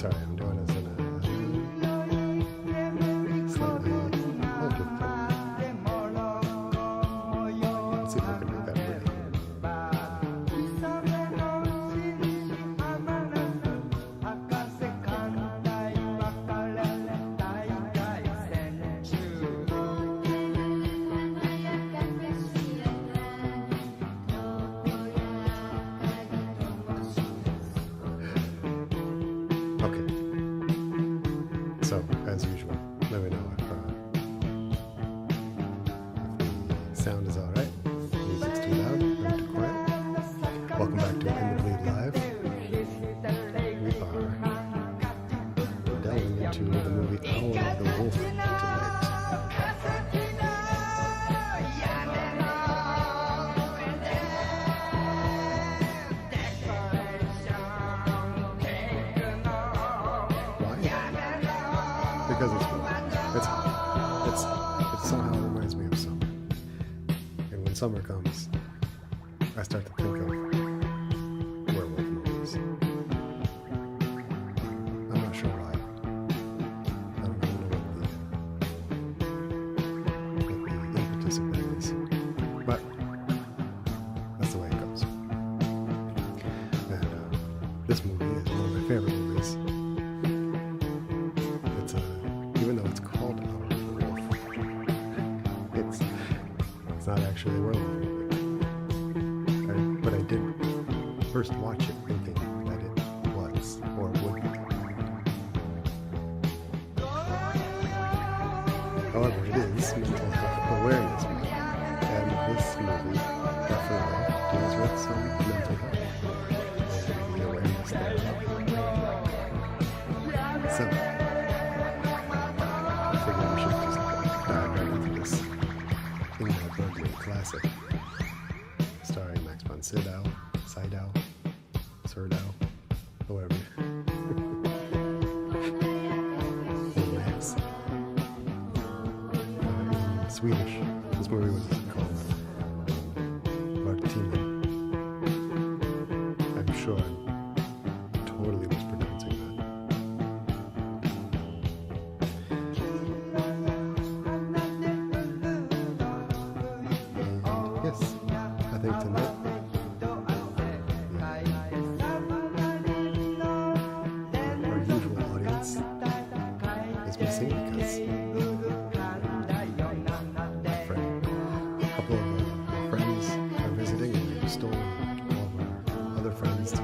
Sorry, I'm doing this in a slightly older film. Let's see if I can do that right. Okay. So, as usual, let me know if the sound is alright, the music's too loud, or too quiet. Welcome back to In the Bleed Live. We are delving into the movie Howl of the Wolf tonight. Because it's hot. It somehow reminds me of summer. And when summer comes, I start to think of werewolf movies. I'm not sure why. I don't even know what the impetus of that is. But that's the way it goes. And this movie is one of my favorite movies. Even though it's called Howl of the Wolf, it's not actually a werewolf movie. But I did first watch it thinking that it was or would be. However, it is Mental Health Awareness Month, and this movie definitely deals with some mental health and the awareness thereof. So, I figured we should just dive right into this Ingmar Bergman classic, starring Max von Sydow, however. And Max. In Swedish, this movie was called Baltrum. I'm sure I'm totally mispronouncing that. Yes, I think tonight our usual audience is missing because a couple of our friends are visiting and we've stolen all of our other friends to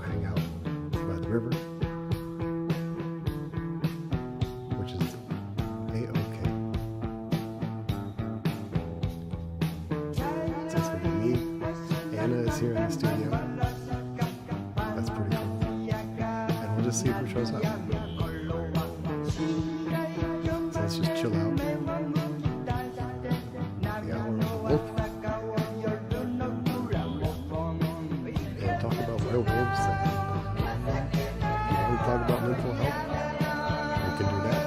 hang out by the river, which is A-OK. So it's going to be me. Anna is here in the studio. That's pretty cool. And we'll just see who shows up. So let's just chill out. The Hour of the Wolf. And talk about werewolves. And if you want to talk about mental health, we can do that.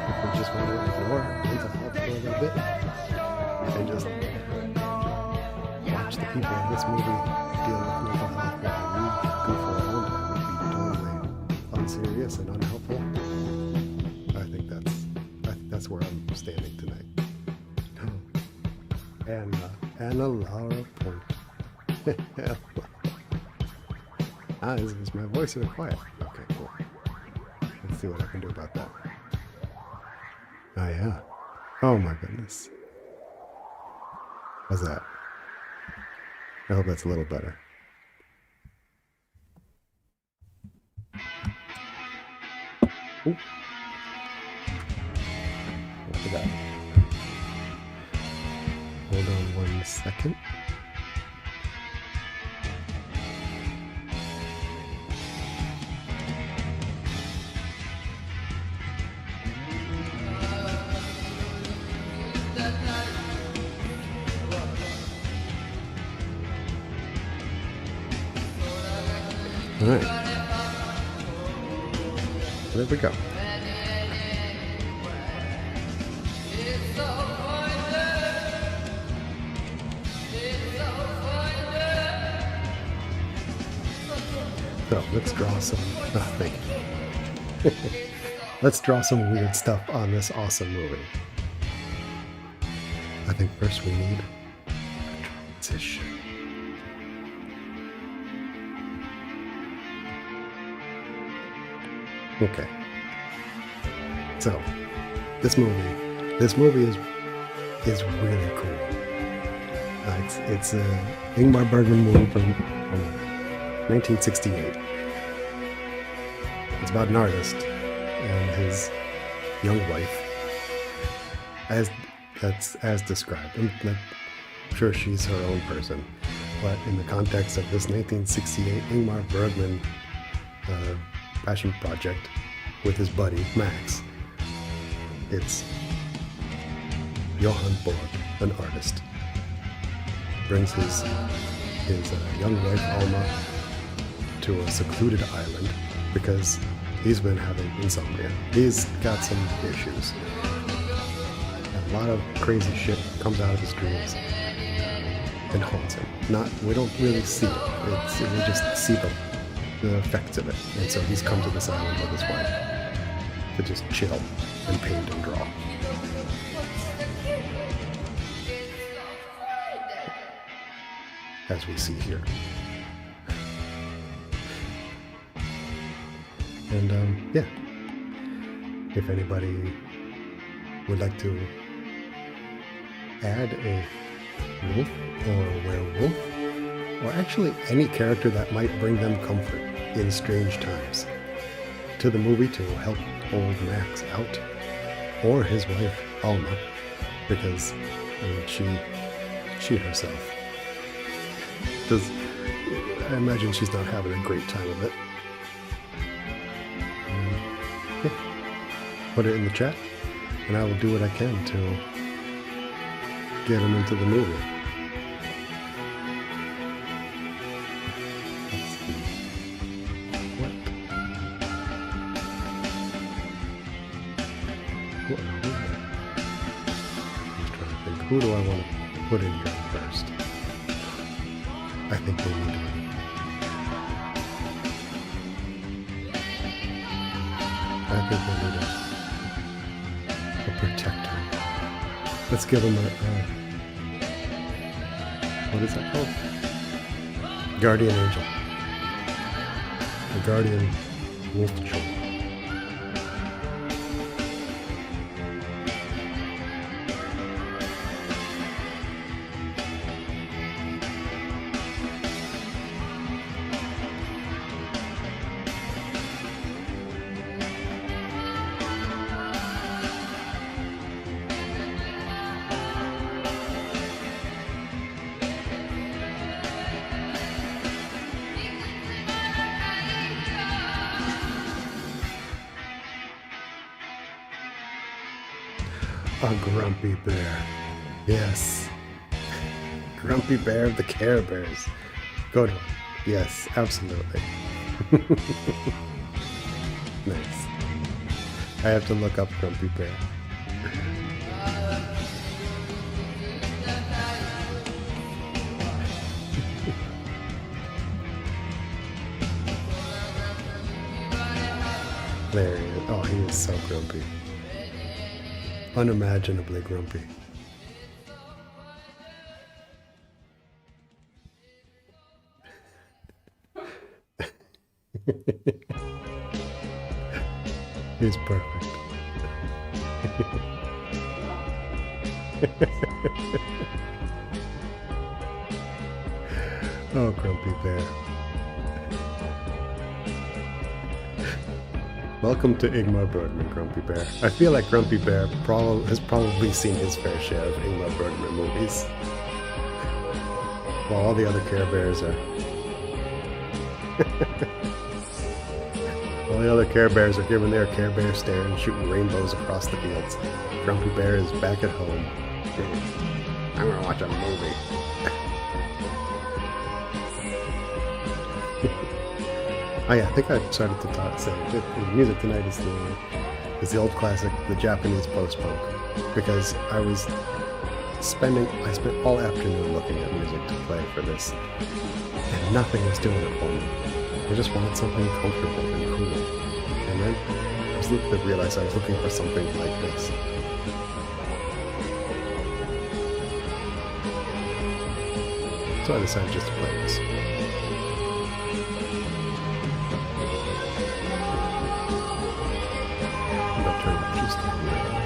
If we just want to ignore mental health for a little bit and just watch the people in this movie deal with mental health while we goof around and be totally unserious and unhelpful, I think that's where I'm standing tonight. And Anna Laura Point. Is my voice in a quiet? Okay, cool. Let's see what I can do about that. Oh yeah. Oh my goodness. How's that? I hope that's a little better. Ooh. Look at that. Hold on 1 second. All right. There we go. So let's draw some. Oh, thank you. Let's draw some weird stuff on this awesome movie. I think first we need a transition. Okay. So this movie is really cool. It's a Ingmar Bergman movie from 1968. It's about an artist and his young wife, as described. I'm sure she's her own person, but in the context of this 1968 Ingmar Bergman passion project with his buddy Max, it's Johann Borg, an artist, brings his young wife Alma to a secluded island because he's been having insomnia. He's got some issues. A lot of crazy shit comes out of his dreams and haunts him. We don't really see it. We just see the effects of it. And so he's come to this island with his wife to just chill and paint and draw. As we see here. And yeah, if anybody would like to add a wolf or a werewolf, or actually any character that might bring them comfort in strange times to the movie to help old Max out, or his wife Alma, because she herself does. I imagine she's not having a great time of it. Yeah. Put it in the chat, and I will do what I can to get him into the movie. Let's see. What? I'm just trying to think. Who do I want to put in here first? I think they need a protector. Let's give him what is that called? Guardian angel. A guardian wolf child. A grumpy bear. Yes. Grumpy bear of the Care Bears. Good one. Yes, absolutely. Nice. I have to look up Grumpy Bear. There he is. Oh, he is so grumpy. Unimaginably grumpy. He's perfect. Oh, Grumpy Bear. Welcome to Ingmar Bergman, Grumpy Bear. I feel like Grumpy Bear has probably seen his fair share of Ingmar Bergman movies. While all the other Care Bears are... All the other Care Bears are giving their Care Bear stare and shooting rainbows across the fields. Grumpy Bear is back at home. I'm gonna watch a movie. Oh yeah, I think I started to say the music tonight is the old classic, the Japanese post-punk, because I spent all afternoon looking at music to play for this, and nothing was doing it for me. I just wanted something comfortable and cool. And then I realized I was looking for something like this. So I decided just to play this. I'm going to turn it just a little bit.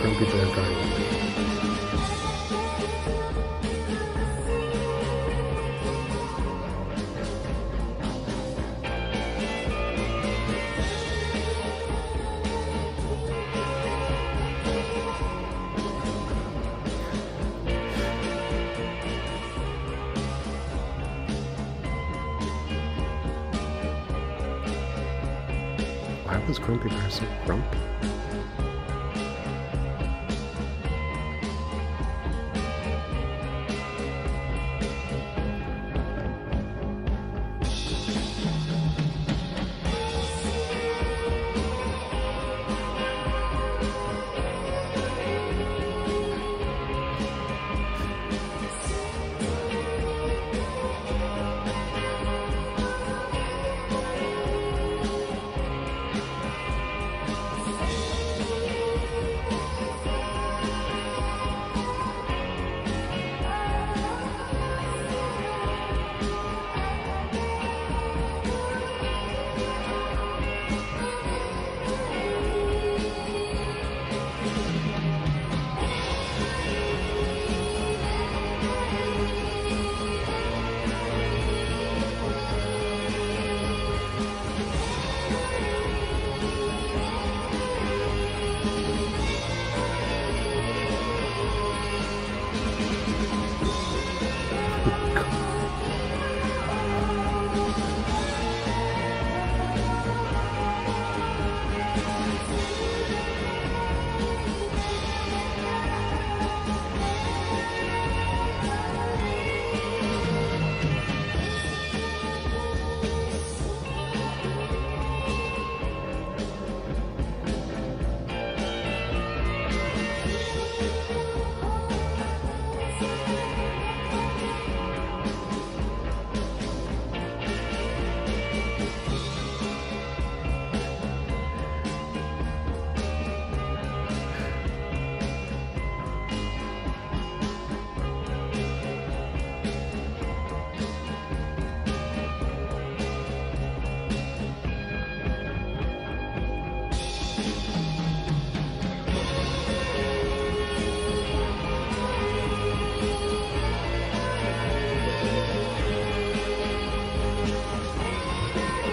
Grumpy Bear Garden. Why was Grumpy Bear so grumpy?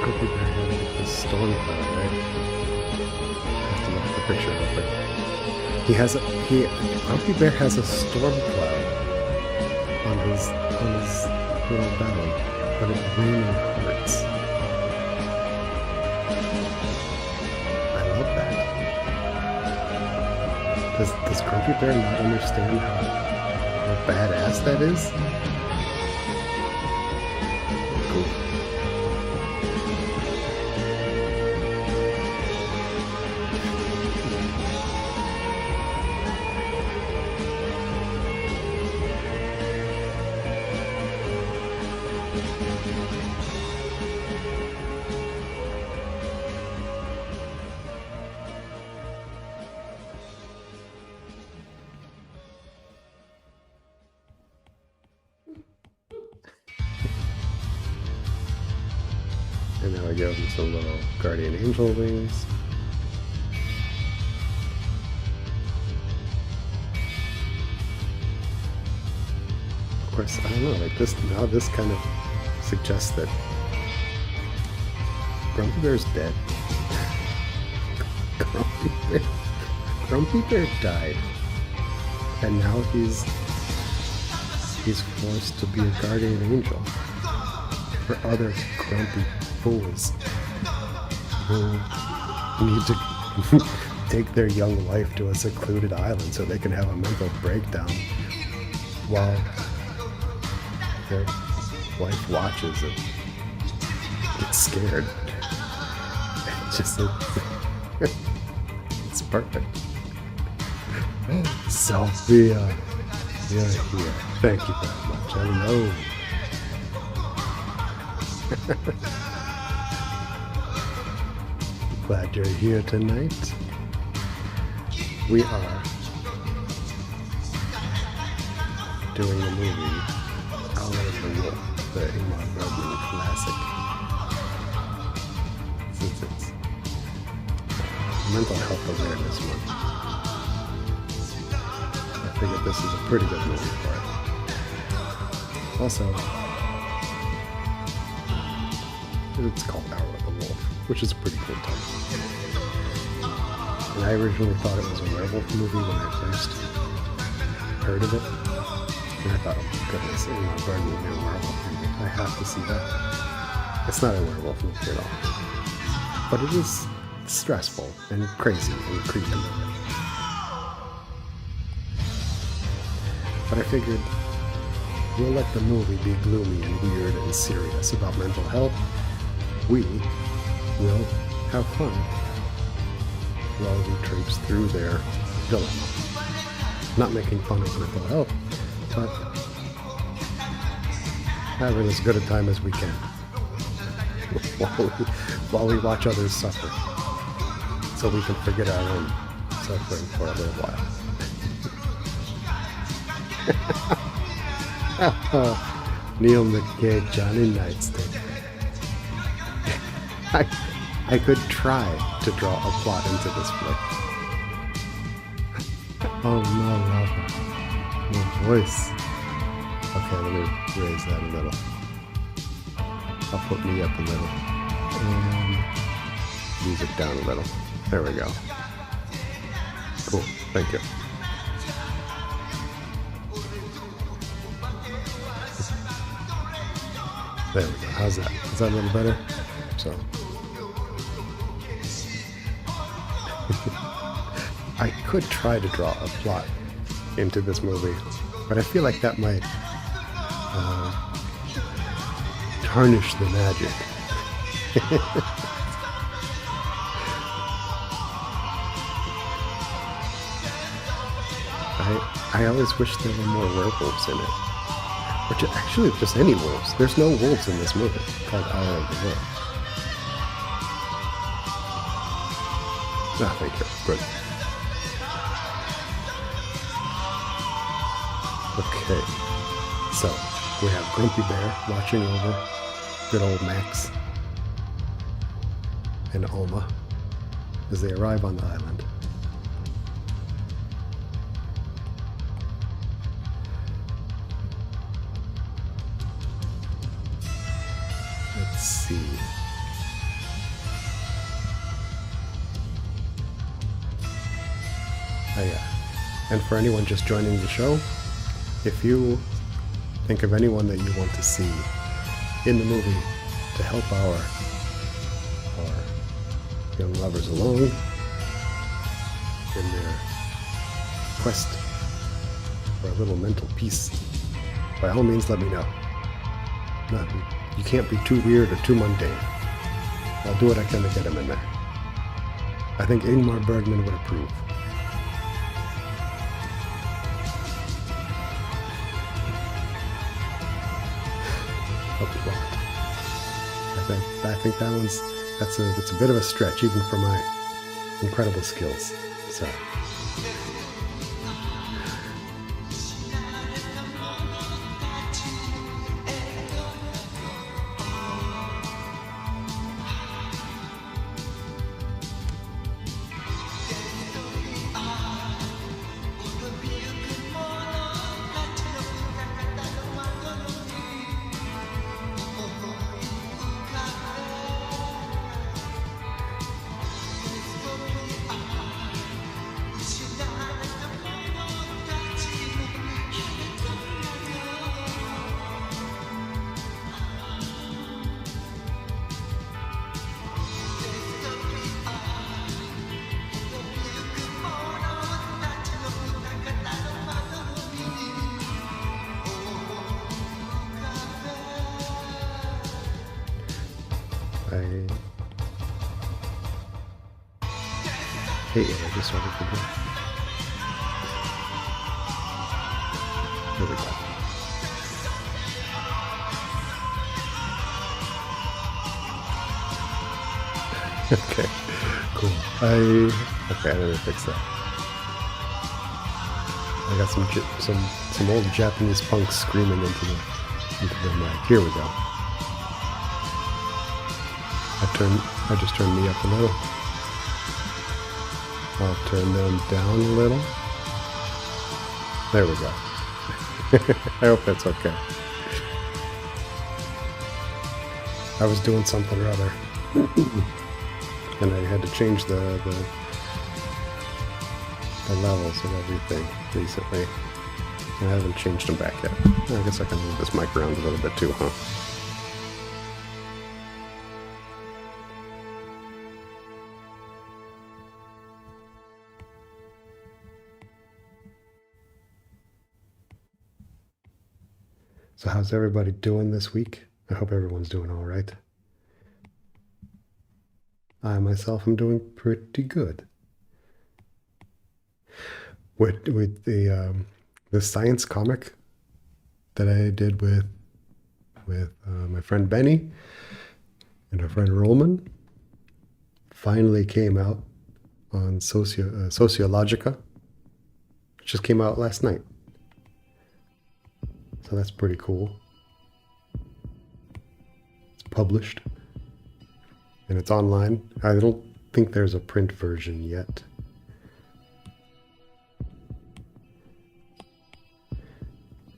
Grumpy Bear had like this storm cloud, right? I have to look at the picture real quick. Grumpy Bear has a storm cloud on his little belly, but it really hurts. I love that. Does Grumpy Bear not understand how badass that is? Cool. And now I give him some little guardian angel wings. Of course, I don't know, like this, now this kind of suggests that Grumpy Bear's dead. Grumpy Bear died. And now he's forced to be a guardian angel for other grumpy fools who need to take their young wife to a secluded island so they can have a mental breakdown while their wife watches and gets scared. It's just It's perfect. Sophia, you're here. Thank you very much. Hello. Glad you're here tonight. We are doing the movie Hour of the Wolf, the Ingmar Bergman classic. Since it's Mental Health Awareness Month, I figured this is a pretty good movie for it. Also, it's called Hour of the Wolf, which is a pretty cool title. And I originally thought it was a werewolf movie when I first heard of it. And I thought, oh my goodness, Ingmar Bergman made a werewolf movie. I have to see that. It's not a werewolf movie at all. But it is stressful and crazy and creepy. But I figured we'll let the movie be gloomy and weird and serious about mental health. We will have fun while we traipse through their villain. Not making fun of mental health, but having as good a time as we can while we watch others suffer, so we can forget our own suffering for a little while. Neil McKay, Johnny Nightstick. I could try to draw a plot into this flick. Oh no, love my voice. Okay, let me raise that a little. I'll put me up a little. And music down a little. There we go. Cool, thank you. There we go. How's that? Is that a little better? So. I could try to draw a plot into this movie, but I feel like that might tarnish the magic. I always wish there were more werewolves in it. Or actually, just any wolves. There's no wolves in this movie called Hour of the Wolf. Ah, thank you. Good. Okay. So, we have Grumpy Bear watching over good old Max and Alma as they arrive on the island. Let's see. Oh yeah. And for anyone just joining the show, if you think of anyone that you want to see in the movie to help our young lovers along in their quest for a little mental peace, by all means let me know. You can't be too weird or too mundane. I'll do what I can to get him in there. I think Ingmar Bergman would approve. I think that one's that's a bit of a stretch even for my incredible skills. So hate what I just started to do. There we go. Okay, cool. Okay, let me fix that. I got some old Japanese punks screaming into the mic. Here we go. I just turned me up a little. I'll turn them down a little. There we go. I hope that's okay. I was doing something or other. And I had to change the levels of everything recently. And I haven't changed them back yet. I guess I can move this mic around a little bit too, huh? So how's everybody doing this week? I hope everyone's doing all right. I myself am doing pretty good. With the science comic that I did with my friend Benny and our friend Rollman finally came out on Sociologica. It just came out last night. So that's pretty cool. It's published. And it's online. I don't think there's a print version yet.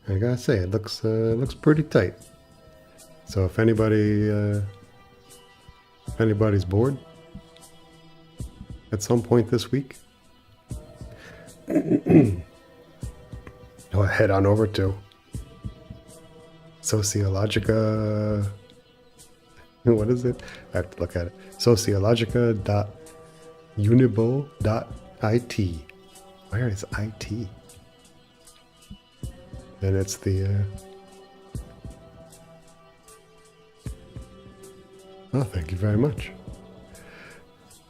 I gotta say, it looks pretty tight. So if anybody's bored at some point this week, head on over to Sociologica. What is it? I have to look at it. Sociologica.unibo.it. Where is IT? And it's the oh, thank you very much.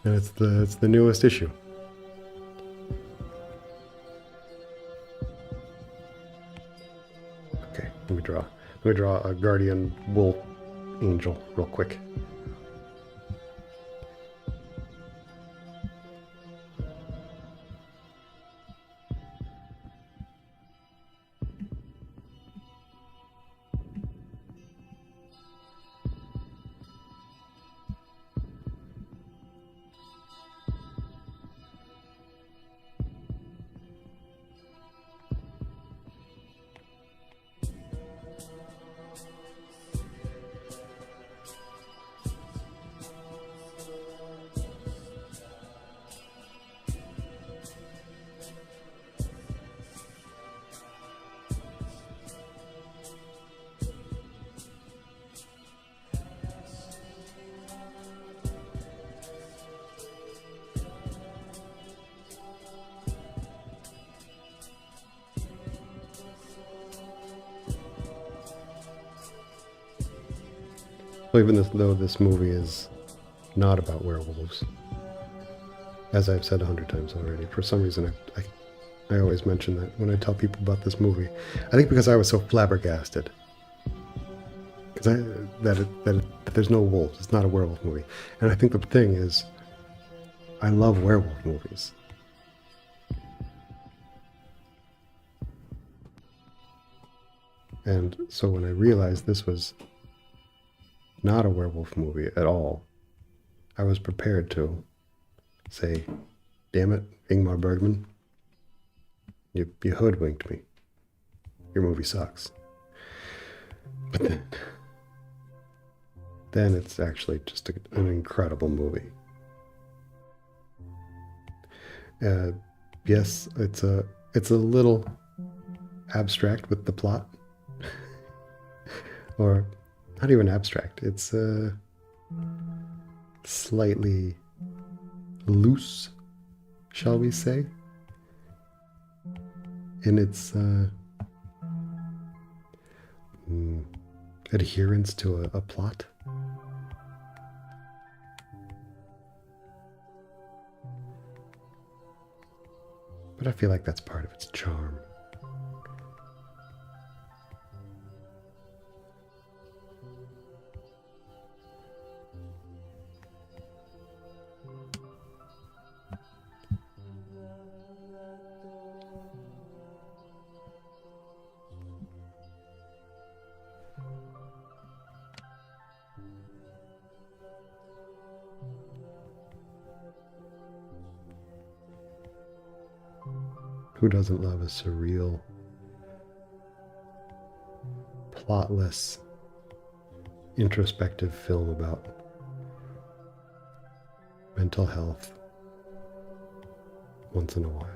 And it's the newest issue. Okay, let me draw a guardian wolf angel real quick. Well, even though this movie is not about werewolves, as I've said 100 times already, for some reason I always mention that when I tell people about this movie. I think because I was so flabbergasted. Because that there's no wolves. It's not a werewolf movie. And I think the thing is, I love werewolf movies. And so when I realized this was not a werewolf movie at all, I was prepared to say, damn it, Ingmar Bergman, you hoodwinked me. Your movie sucks. But then it's actually just an incredible movie. Yes, it's a little abstract with the plot. Or not even abstract. It's slightly loose, shall we say, in its adherence to a plot. But I feel like that's part of its charm. Who doesn't love a surreal, plotless, introspective film about mental health once in a while?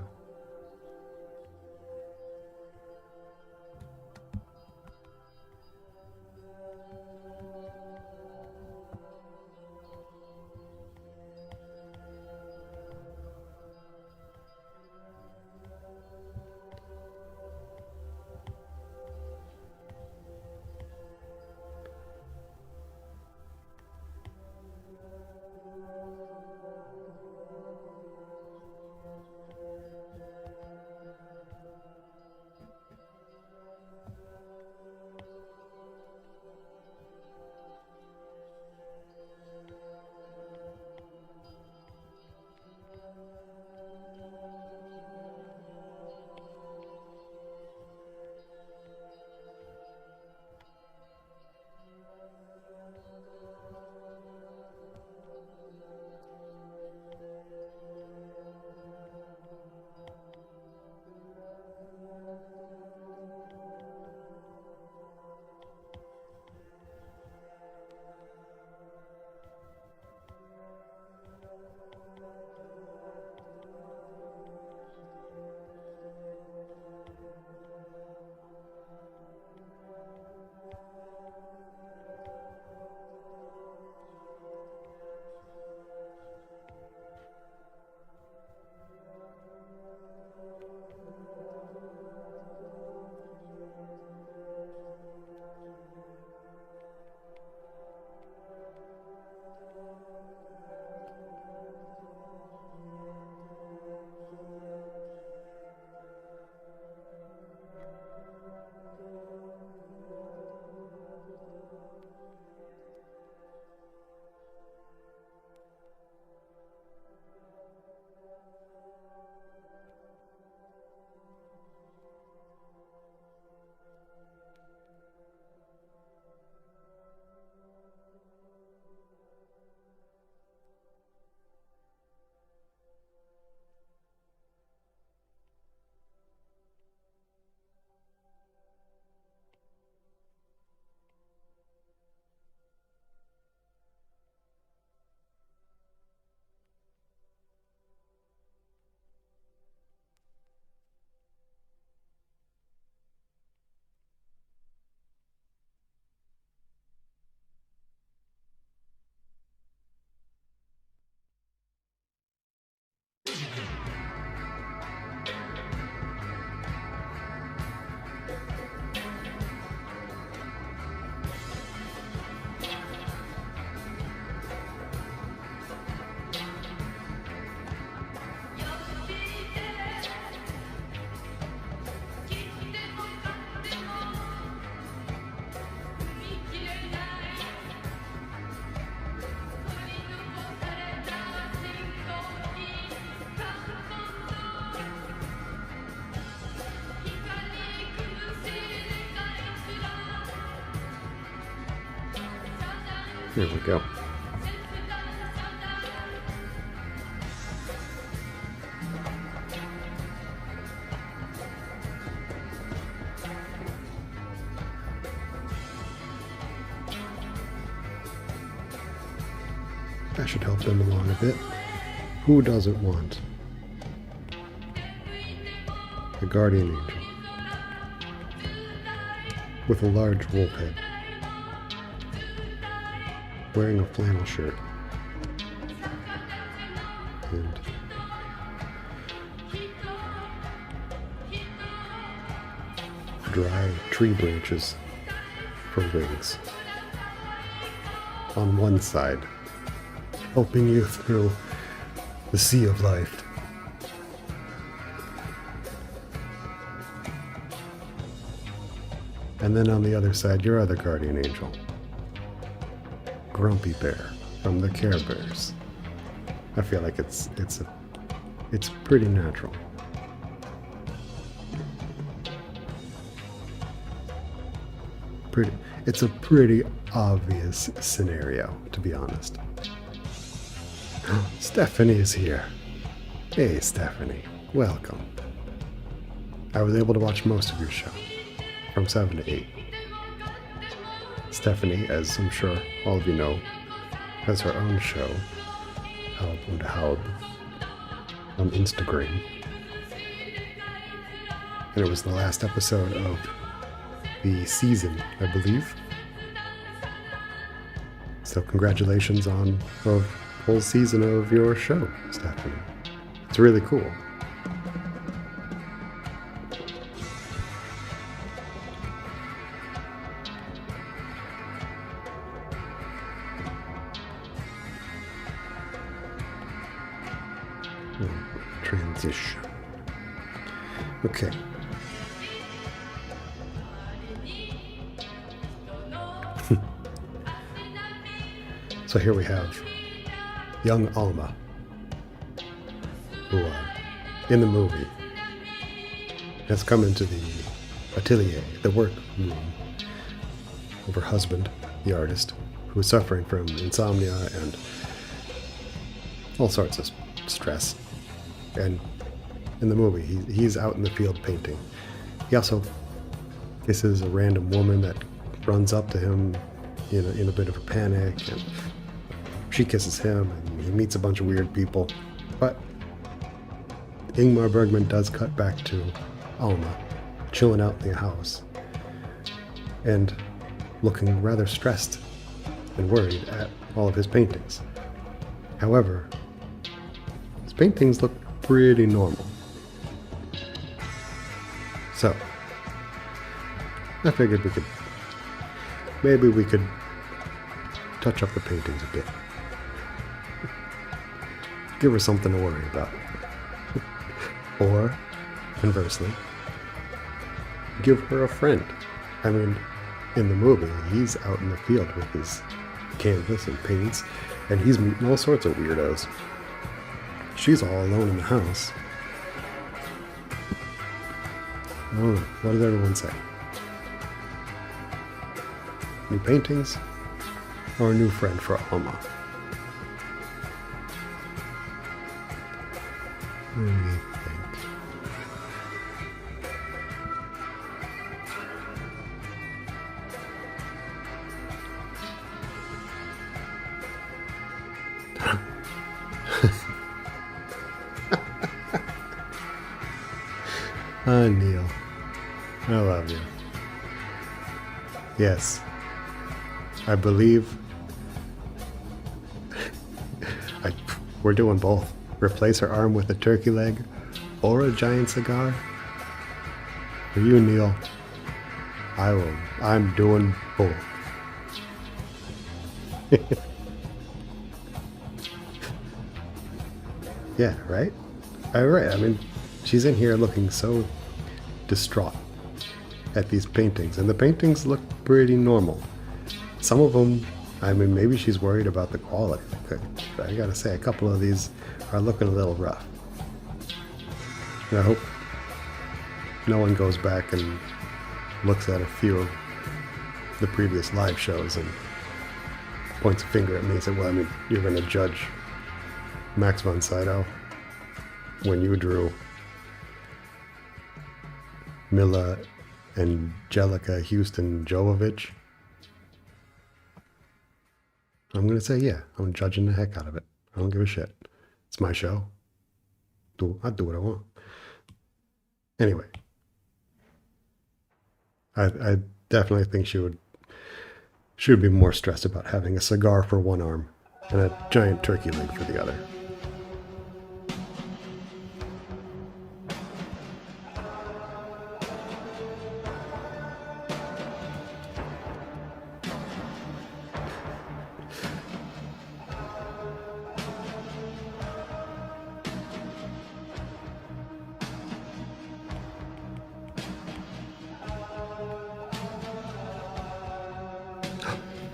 There we go. That should help them along a bit. Who doesn't want a guardian angel with a large wolf head, wearing a flannel shirt, and dry tree branches for wings on one side, helping you through the sea of life. And then on the other side, your other guardian angel, Grumpy Bear from the Care Bears. I feel like it's pretty natural. It's a pretty obvious scenario, to be honest. Stephanie is here. Hey, Stephanie. Welcome. I was able to watch most of your show, from 7 to 8. Stephanie, as I'm sure all of you know, has her own show, Halb und Halb, on Instagram. And it was the last episode of the season, I believe. So congratulations on a whole season of your show, Stephanie. It's really cool. Transition. Okay. So here we have young Alma, who in the movie has come into the atelier, the work room, of her husband, the artist, who is suffering from insomnia and all sorts of stress. And in the movie, he's out in the field painting. He also kisses a random woman that runs up to him in a bit of a panic, and she kisses him, and he meets a bunch of weird people. But Ingmar Bergman does cut back to Alma, chilling out in the house, and looking rather stressed and worried at all of his paintings. However, his paintings look pretty normal. So, I figured maybe we could touch up the paintings a bit. Give her something to worry about. Or, conversely, give her a friend. I mean, in the movie, he's out in the field with his canvas and paints, and he's meeting all sorts of weirdos. She's all alone in the house. Oh, what does everyone say? New paintings or a new friend for Alma? What do you think? Ah, Neil. I love you. Yes. I believe we're doing both. Replace her arm with a turkey leg or a giant cigar. For you, Neil, I'm doing both. Yeah, right? Right. I mean, she's in here looking so distraught at these paintings, and the paintings look pretty normal. Some of them, I mean, maybe she's worried about the quality. I gotta say, a couple of these are looking a little rough. And I hope no one goes back and looks at a few of the previous live shows and points a finger at me and says, well, I mean, you're going to judge Max von Sydow when you drew Mila Angelica Houston Jovovich. I'm going to say, yeah, I'm judging the heck out of it. I don't give a shit. It's my show. I do what I want. Anyway, I definitely think she would be more stressed about having a cigar for one arm and a giant turkey leg for the other.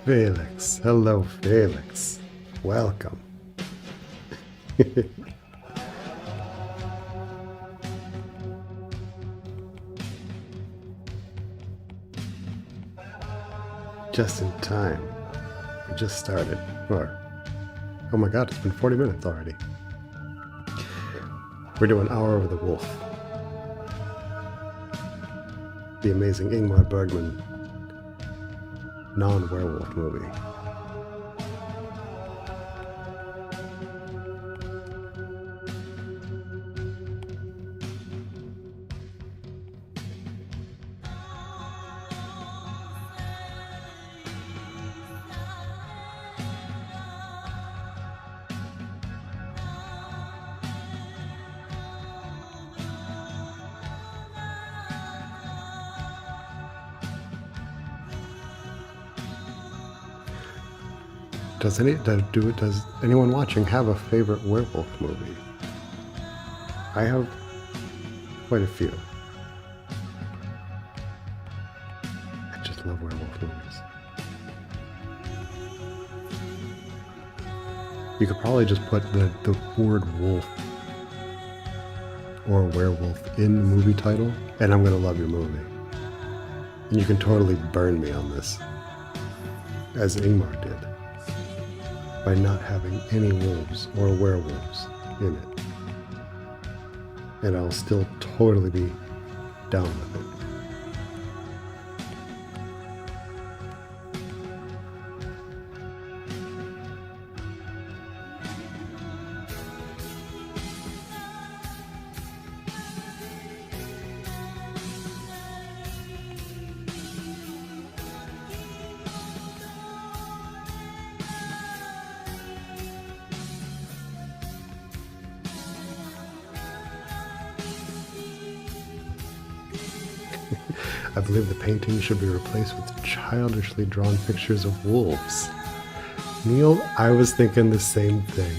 Felix. Hello, Felix. Welcome. Just in time. We just started. Or, oh my god, it's been 40 minutes already. We're doing Hour of the Wolf. The amazing Ingmar Bergman non-werewolf movie. Does anyone watching have a favorite werewolf movie? I have quite a few. I just love werewolf movies. You could probably just put the word wolf or werewolf in the movie title, and I'm gonna love your movie. And you can totally burn me on this, as Ingmar did, by not having any wolves or werewolves in it. And I'll still totally be down with it. I believe the painting should be replaced with childishly drawn pictures of wolves. Neil, I was thinking the same thing.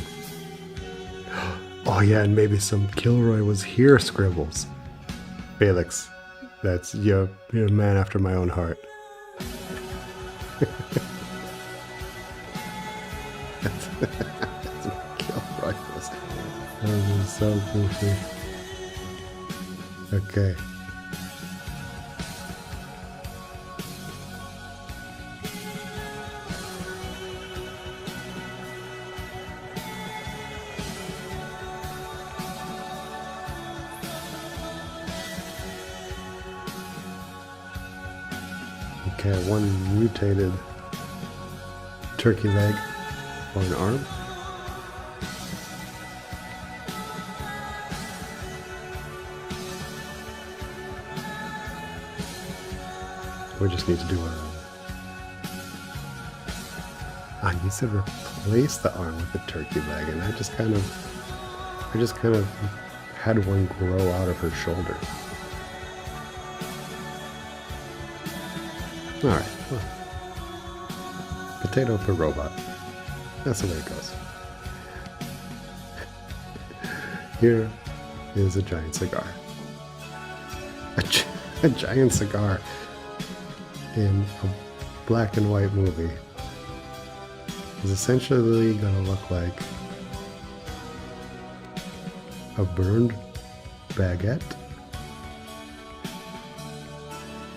Oh yeah, and maybe some Kilroy was here scribbles. Felix, you're a man after my own heart. That's what Kilroy was. That was so goofy. Okay. Okay, one mutated turkey leg or an arm. We just need to do you said replace the arm with a turkey leg, and I just kind of had one grow out of her shoulder. Alright, well, potato for robot. That's the way it goes. Here is a giant cigar. A giant cigar in a black and white movie is essentially going to look like a burned baguette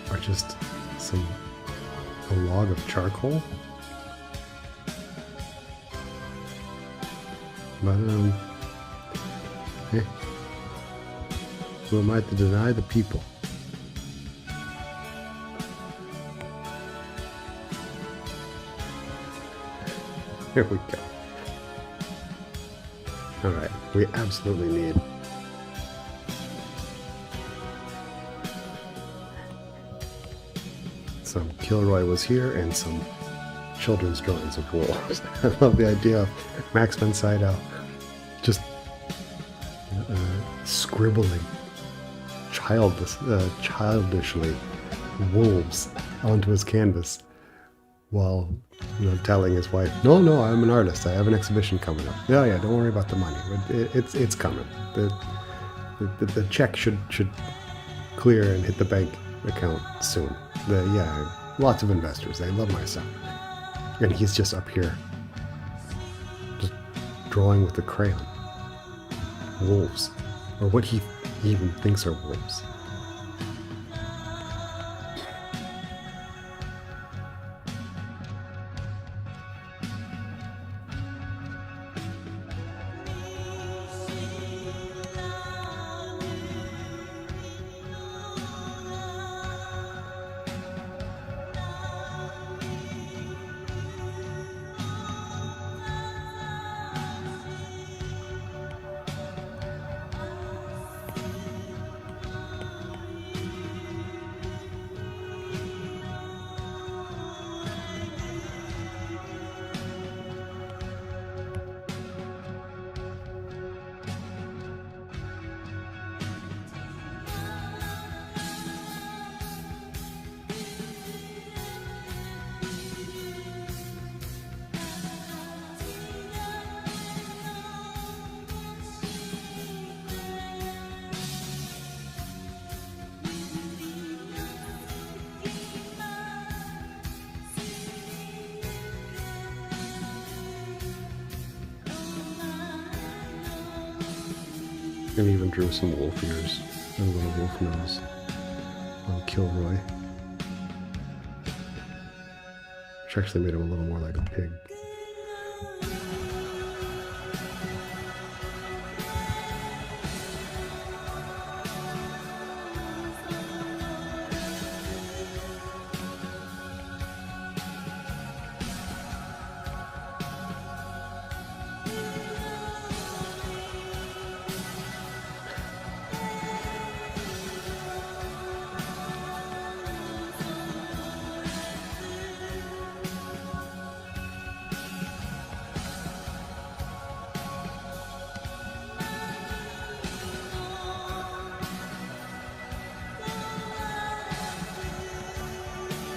or just a log of charcoal. But who am I to deny the people? Here we go. Alright, we absolutely need some Kilroy was here and some children's drawings of wolves. I love the idea of Max von Sydow just scribbling childishly wolves onto his canvas while telling his wife, no, I'm an artist, I have an exhibition coming up. Yeah, don't worry about the money, it's coming. The check should clear and hit the bank account soon. Lots of investors, they love my son. And he's just up here, just drawing with a crayon. Wolves, or what he even thinks are wolves. And even drew some wolf ears and a little wolf nose on Kilroy. Which actually made him a little more like a pig.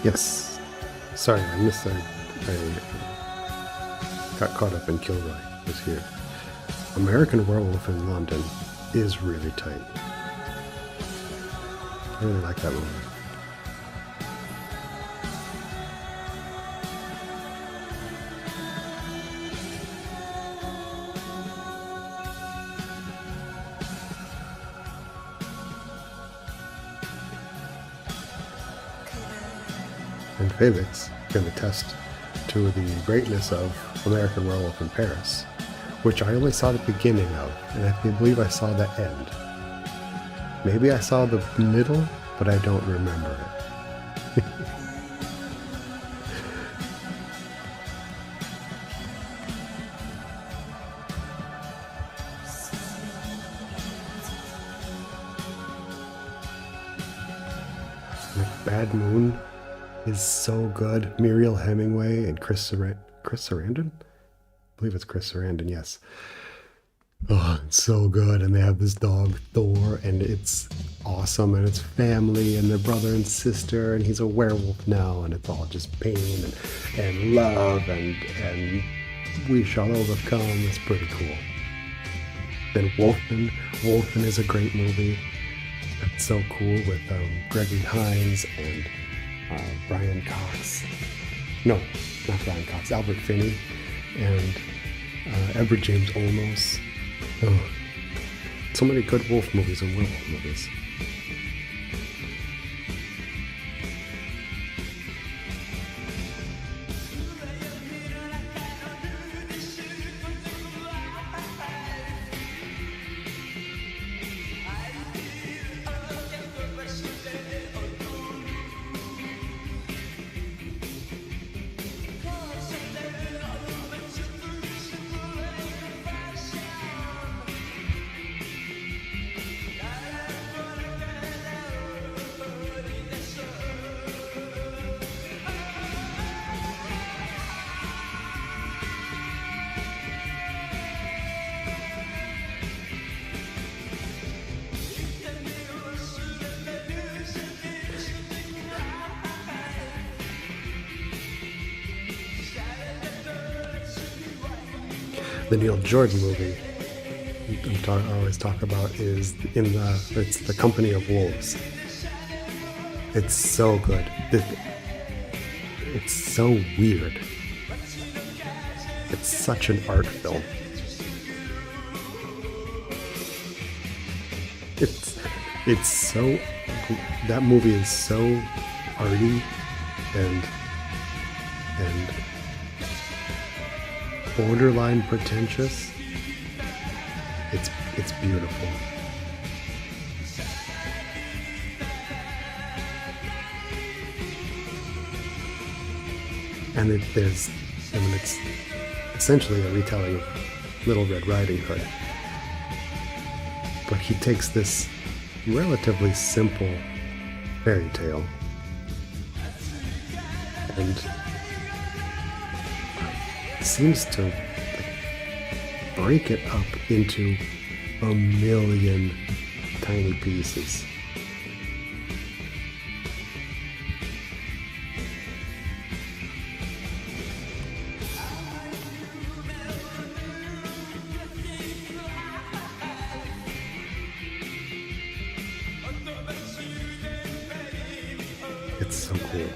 Yes. Sorry, I missed that. I got caught up in Kilroy. Was here. American Werewolf in London is really tight. I really like that movie. And Felix can attest to the greatness of American Werewolf in Paris, which I only saw the beginning of, and I believe I saw the end. Maybe I saw the middle, but I don't remember it. Bad Moon is so good. Muriel Hemingway and Chris Sarandon? I believe it's Chris Sarandon, yes. Oh, it's so good. And they have this dog, Thor, and it's awesome. And it's family and their brother and sister, and he's a werewolf now, and it's all just pain and love, and we shall overcome. It's pretty cool. Then Wolfen is a great movie. It's so cool with Gregory Hines and Brian Cox. No, not Brian Cox. Albert Finney and Edward James Olmos. Oh, so many good wolf movies and werewolf movies. The Neil Jordan movie I always talk about is it's The Company of Wolves. It's so good. It's so weird. it's such an art film. It's so, that movie is so arty and borderline pretentious. It's beautiful. And it's essentially a retelling of Little Red Riding Hood. But he takes this relatively simple fairy tale and seems to break it up into a million tiny pieces. It's so cool.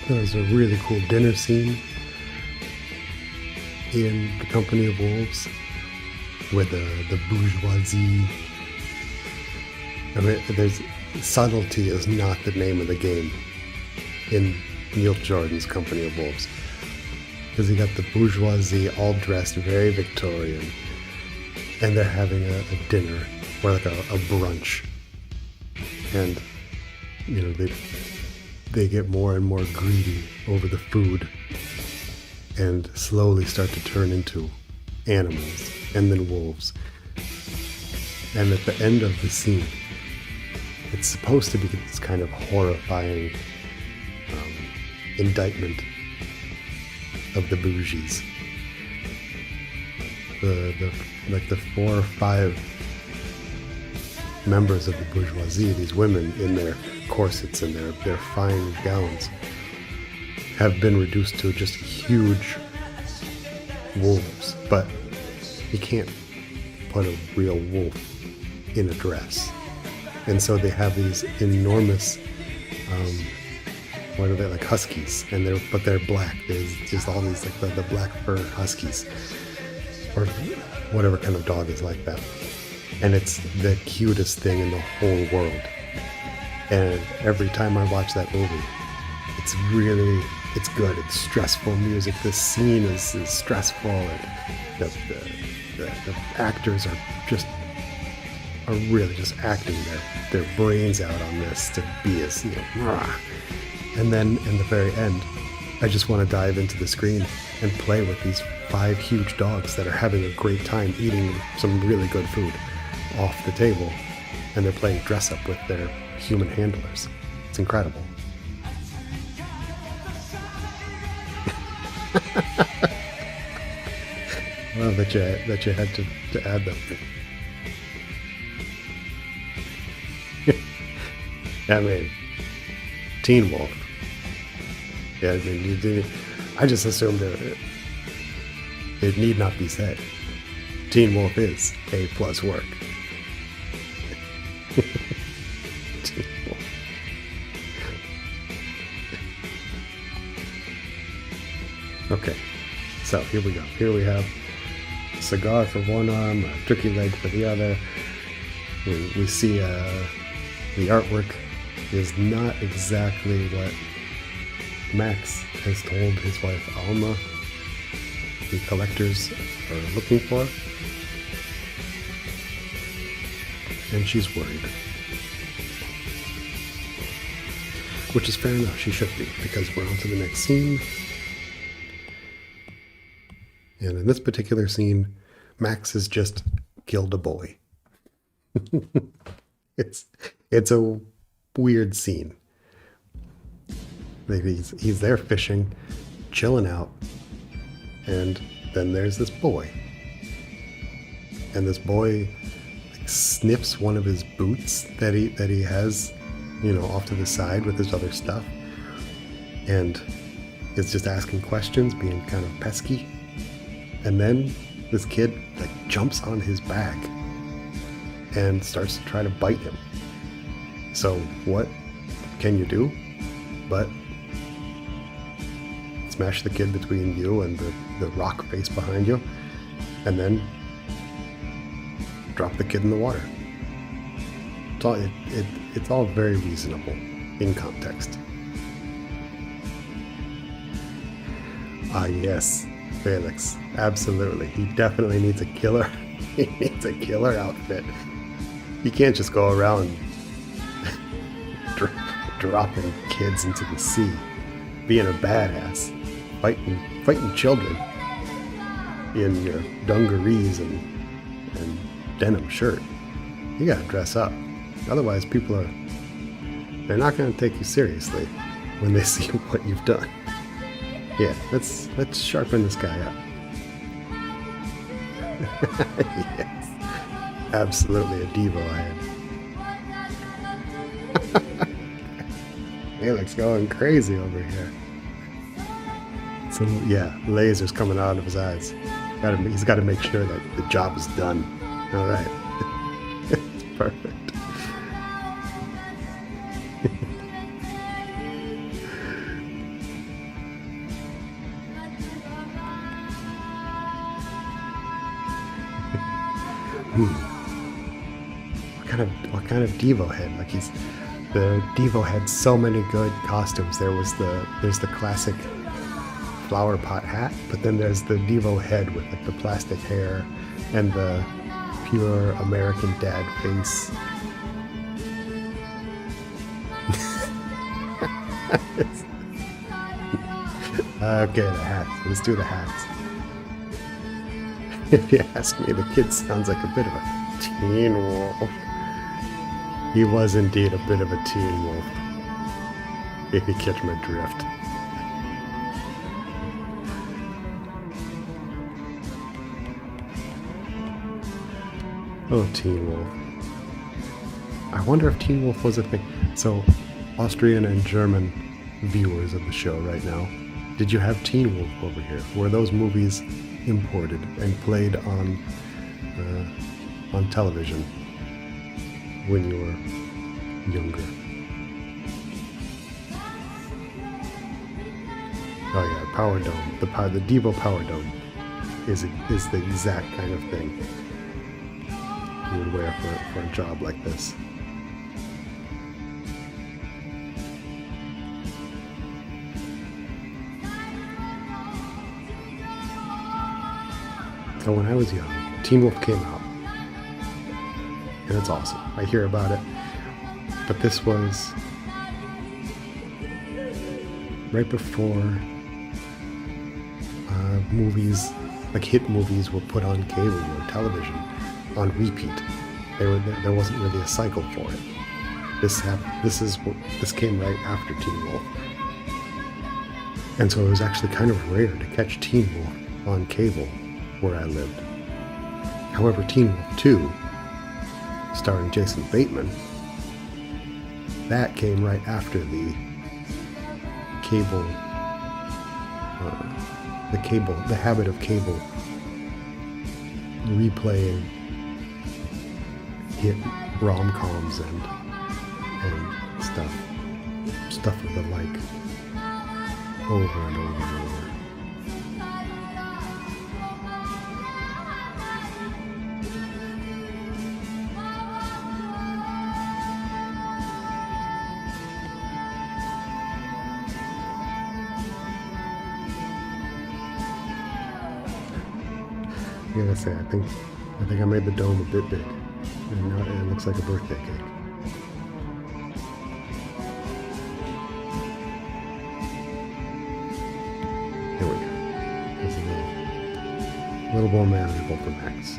There's a really cool dinner scene in The Company of Wolves with the bourgeoisie. I mean, there's subtlety is not the name of the game in Neil Jordan's Company of Wolves, because you got the bourgeoisie all dressed very Victorian, and they're having a dinner or like a brunch, and you know they get more and more greedy over the food and slowly start to turn into animals and then wolves. And at the end of the scene, it's supposed to be this kind of horrifying indictment of the bougies. The 4 or 5 members of the bourgeoisie, these women in their corsets and their fine gowns, have been reduced to just huge wolves. But you can't put a real wolf in a dress, and so they have these enormous what are they, like huskies, and they're black. There's just all these like the black fur huskies or whatever kind of dog is like that. And it's the cutest thing in the whole world. And every time I watch that movie, it's good. It's stressful music. The scene is stressful, and the actors are really just acting their brains out on this to be as, you know, rah. And then in the very end, I just want to dive into the screen and play with these 5 huge dogs that are having a great time eating some really good food off the table, and they're playing dress up with their human handlers. It's incredible. Well, that you had to add them. I mean, Teen Wolf. Yeah, I mean, you did. I just assumed it need not be said. Teen Wolf is A+ work. Teen Wolf. Okay, so here we go. Here we have a cigar for one arm, a turkey leg for the other. We see the artwork is not exactly what Max has told his wife Alma the collectors are looking for, and she's worried. Which is fair enough, she should be, because we're on to the next scene. And in this particular scene, Max has just killed a bully. It's it's a weird scene. Maybe he's there fishing, chilling out, and then there's this boy. And this boy like, sniffs one of his boots that he has, off to the side with his other stuff, and is just asking questions, being kind of pesky. And then this kid like jumps on his back and starts to try to bite him. So what can you do but smash the kid between you and the rock face behind you, and then drop the kid in the water? It's all very reasonable in context. Ah, yes, Felix, absolutely. He definitely needs a killer. He needs a killer outfit. You can't just go around dropping kids into the sea, being a badass, fighting children in your dungarees and denim shirt. You gotta dress up. Otherwise, they're not gonna take you seriously when they see what you've done. Yeah, let's sharpen this guy up. Yes, absolutely a Devo head. Felix going crazy over here. So yeah, lasers coming out of his eyes. He's got to make sure that the job is done. All right, it's perfect. What kind of Devo head? Like the Devo had so many good costumes. There's the classic flower pot hat, but then there's the Devo head with like the plastic hair and the pure American dad face. Okay, the hats. Let's do the hats. If you ask me, the kid sounds like a bit of a teen wolf. He was indeed a bit of a teen wolf, if you catch my drift. Oh, Teen Wolf. I wonder if Teen Wolf was a thing. So, Austrian and German viewers of the show right now, did you have Teen Wolf over here? Were those movies imported and played on television when you were younger? Oh yeah, Power Dome. The Devo Power Dome is the exact kind of thing you would wear for a job like this. So when I was young, Teen Wolf came out, and it's awesome. I hear about it, but this was right before movies, like hit movies, were put on cable or television on repeat. There wasn't really a cycle for it. This came right after Teen Wolf, and so it was actually kind of rare to catch Teen Wolf on cable where I lived. However, Teen Wolf 2, starring Jason Bateman, that came right after the habit of cable replaying hit rom-coms and stuff of the like over and over and over. I gotta say, I think I made the dome a bit big, and now it looks like a birthday cake. There we go. It's a little more manageable for Max.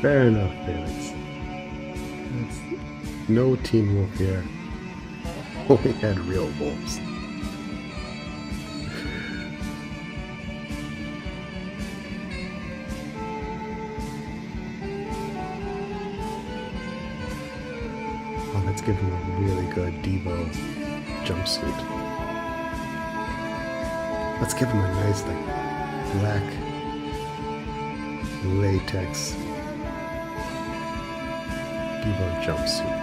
Fair enough, Felix. That's no teen wolf here. Only had real wolves. Oh, let's give him a really good Devo jumpsuit. Let's give him a nice, like, black latex Devo jumpsuit.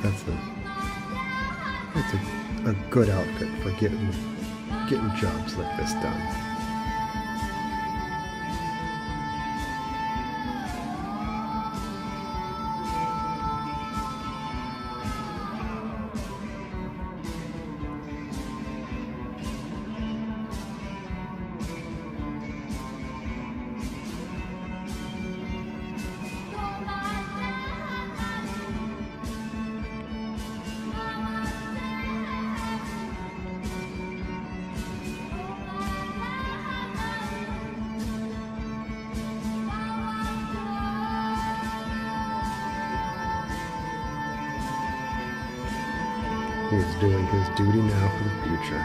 That's a good outfit for getting jobs like this done. He's doing his duty now for the future.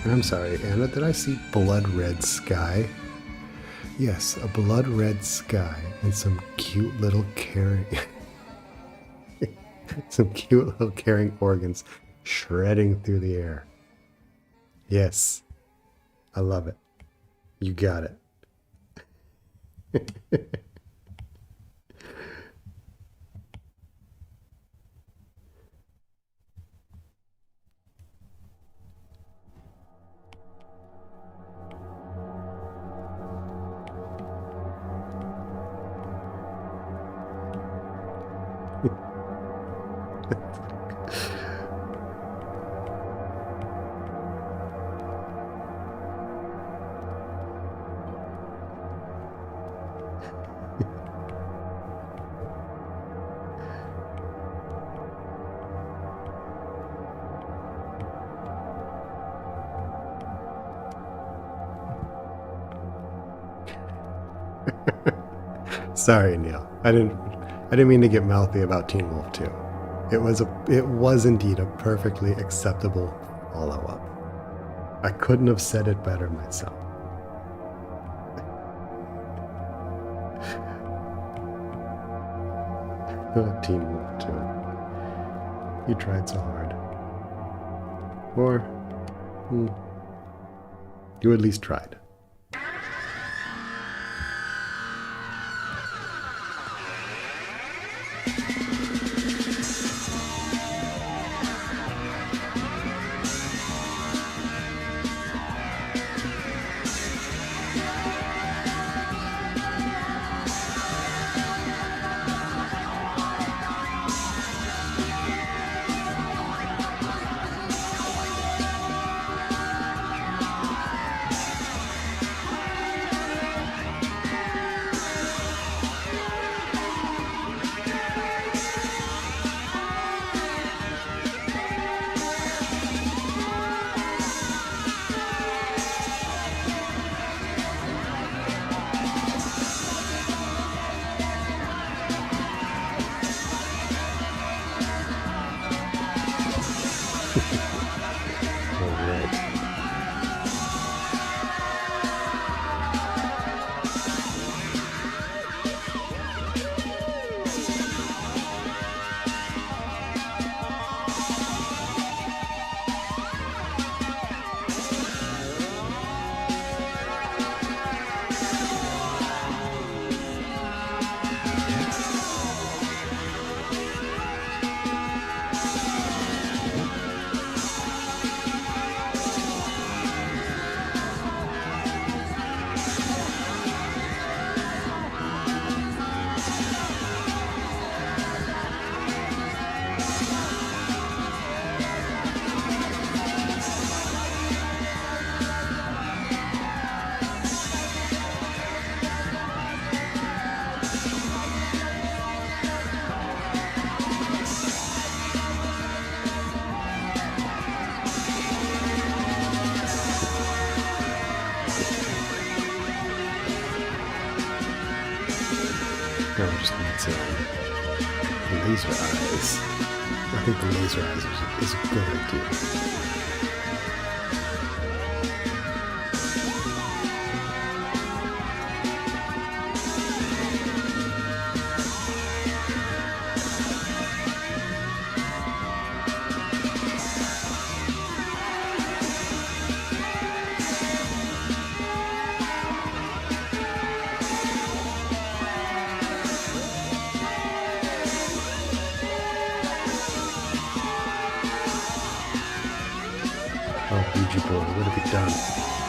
I'm sorry, Anna, did I see blood red sky? Yes, a blood red sky and some cute little caring some cute little caring organs shredding through the air. Yes. I love it. You got it. Sorry, Neil. I didn't mean to get mouthy about Teen Wolf 2. It was indeed a perfectly acceptable follow-up. I couldn't have said it better myself. Teen Wolf 2. You tried so hard. Or you at least tried. Now we just need some laser eyes. I think the laser eyes is a good idea. Oh, Ouija boy, what have you done?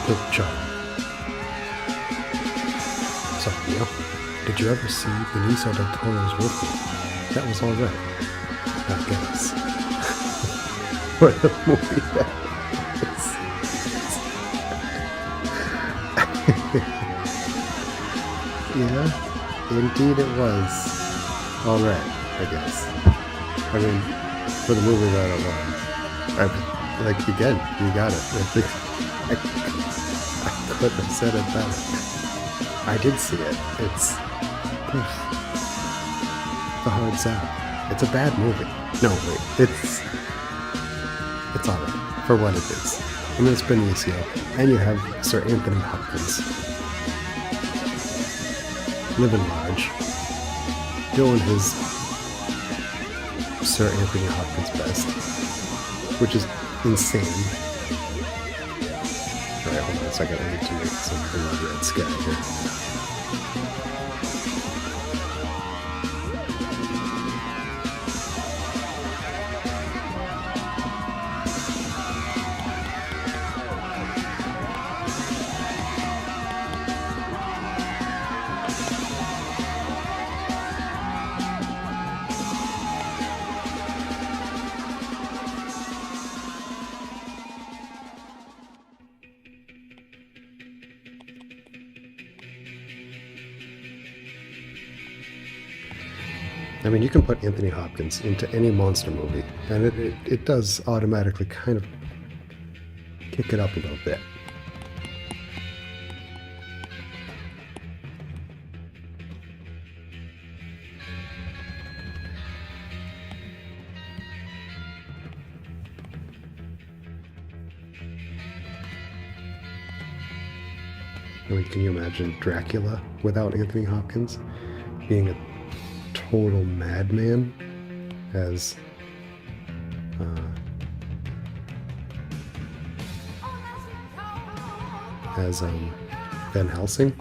Good job. So, Neil, did you ever see Benicio del Toro's Wolfman? That was all right. I guess. What a movie that is. Yeah, indeed it was. All right, I guess. I mean, for the movie that it was. Like, again, you got it. I couldn't have said it better. I did see it. It's a hard sell. It's a bad movie. No, wait. It's alright for what it is. I mean, it's Benicio, and you have Sir Anthony Hopkins living large, doing his Sir Anthony Hopkins best, which is insane. Alright, hold on a second. I need to make some red sky here. I mean, you can put Anthony Hopkins into any monster movie, and it does automatically kind of kick it up a little bit. I mean, can you imagine Dracula without Anthony Hopkins being a total madman as Van Helsing?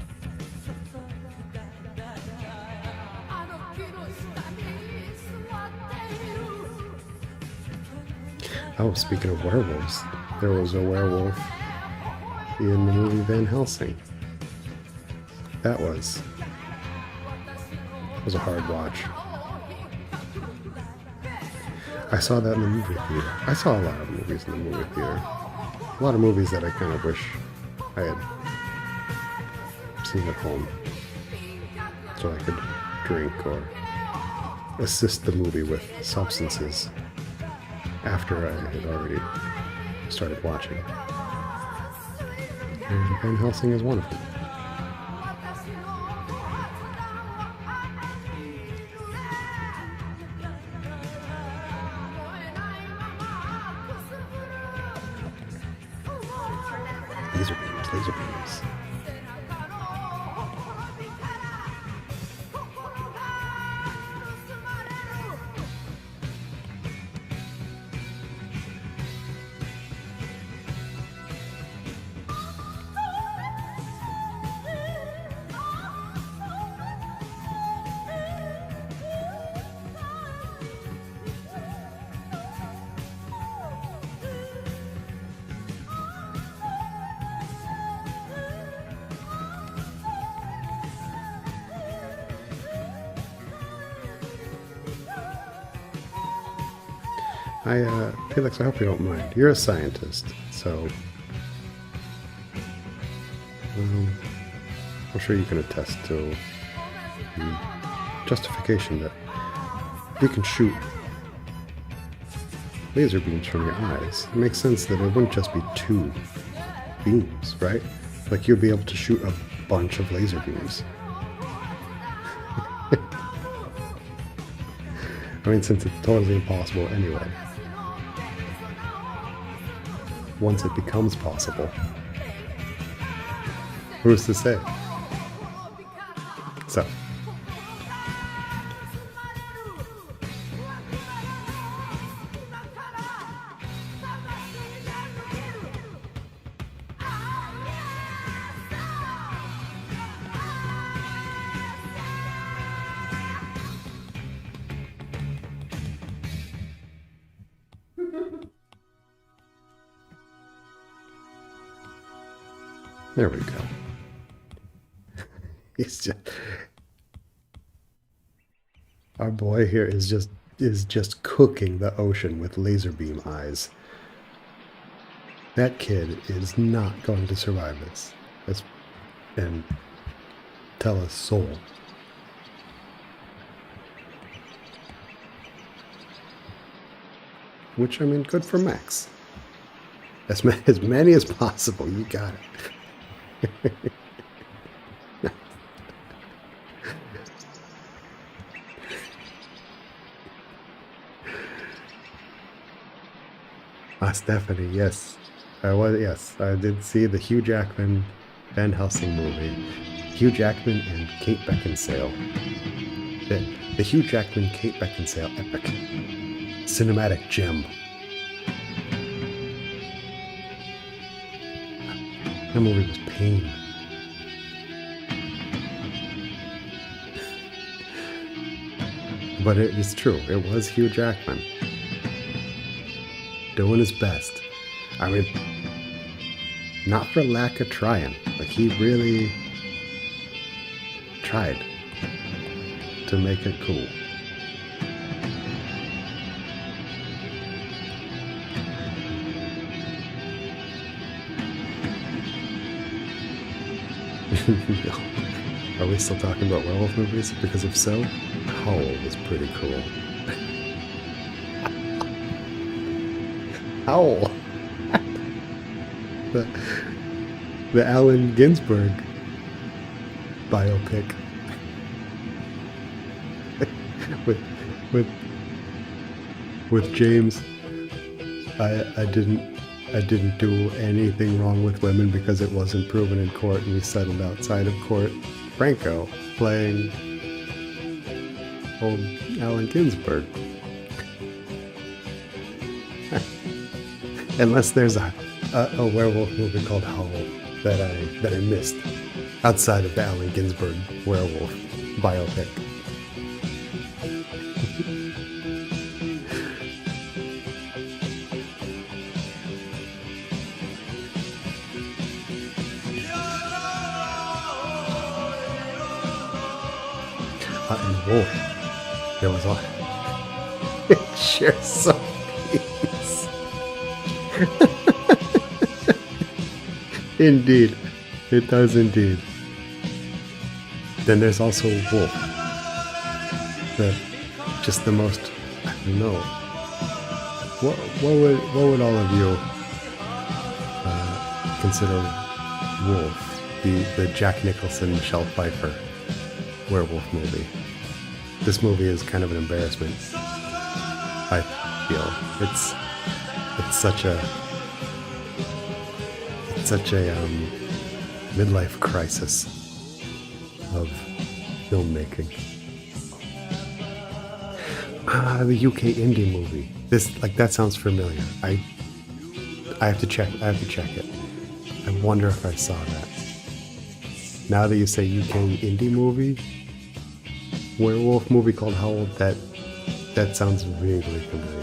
Oh, speaking of werewolves, there was a werewolf in the movie Van Helsing. That was a hard watch. I saw that in the movie theater. I saw a lot of movies in the movie theater. A lot of movies that I kind of wish I had seen at home, so I could drink or assist the movie with substances after I had already started watching. And Van Helsing is one of them. Laser beams, laser beams. Felix, I hope you don't mind. You're a scientist, so I'm sure you can attest to the justification that you can shoot laser beams from your eyes. It makes sense that it wouldn't just be two beams, right? Like you'd be able to shoot a bunch of laser beams. I mean, since it's totally impossible anyway. Once it becomes possible, who's to say? So. There we go. Our boy here is just cooking the ocean with laser beam eyes. That kid is not going to survive this. And tell a soul. Which, I mean, good for Max. As many as possible, you got it. Stephanie, yes. I did see the Hugh Jackman Van Helsing movie. Hugh Jackman and Kate Beckinsale. The Hugh Jackman Kate Beckinsale epic. Cinematic gem. That movie was pain. But it is true. It was Hugh Jackman. Doing his best. I mean, not for lack of trying. Like, he really tried to make it cool. Are we still talking about werewolf movies? Because if so, Howl was pretty cool. Howl! the Allen Ginsberg biopic. with James. I didn't do anything wrong with women because it wasn't proven in court and we settled outside of court. Franco playing old Allen Ginsberg. Unless there's a werewolf movie called Howl that I missed outside of the Allen Ginsberg werewolf biopic. And Wolf, there was all it shares some things. Indeed, it does indeed. Then there's also Wolf. Just the most, I don't know. What would all of you consider Wolf, the Jack Nicholson, Michelle Pfeiffer werewolf movie? This movie is kind of an embarrassment. I feel it's such a midlife crisis of filmmaking. The UK indie movie. That sounds familiar. I have to check it. I wonder if I saw that. Now that you say UK indie movie, werewolf movie called Howl, that sounds vaguely familiar.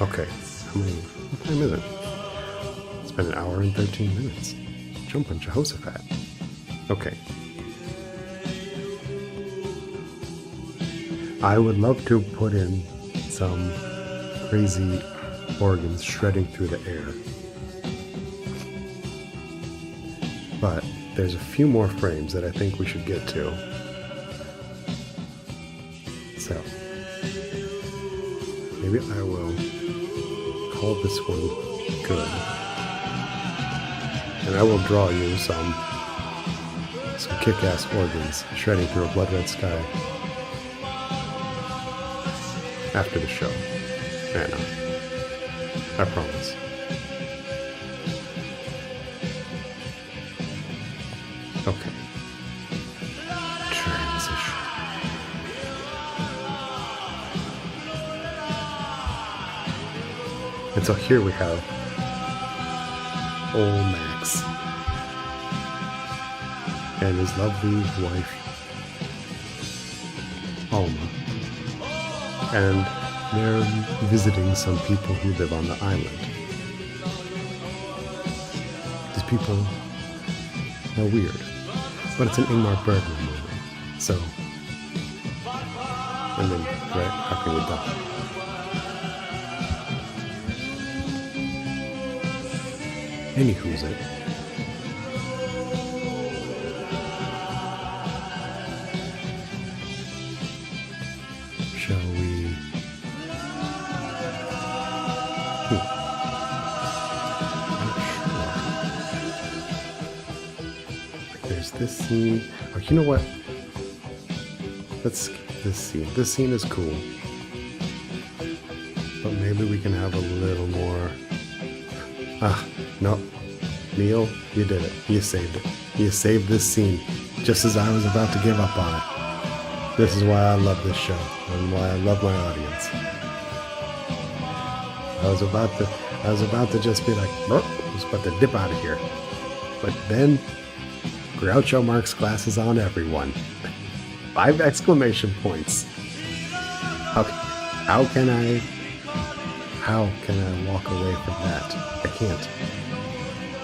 Okay, what time is it? It's been an hour and 13 minutes. Jumping Jehoshaphat. Okay. I would love to put in some crazy organs shredding through the air. But there's a few more frames that I think we should get to. So, maybe I will call this one good. And I will draw you some kick-ass organs shredding through a blood-red sky after the show. Yeah, no. I promise. Okay. Transition. And so here we have old Max and his lovely wife, Alma. And they're visiting some people who live on the island. These people are weird, but it's an Ingmar Bergman movie, so, I mean, right, how can you doubt? Anywho's it. Shall we? Not sure. There's this scene. Oh, you know what? Let's skip this scene. This scene is cool. But maybe we can have a little more. No. Neil, you did it. You saved it. You saved this scene just as I was about to give up on it. This is why I love this show and why I love my audience. I was about to just be like, I was about to dip out of here. But then Groucho Marx glasses on everyone. 5 exclamation points. How can I walk away from that? I can't.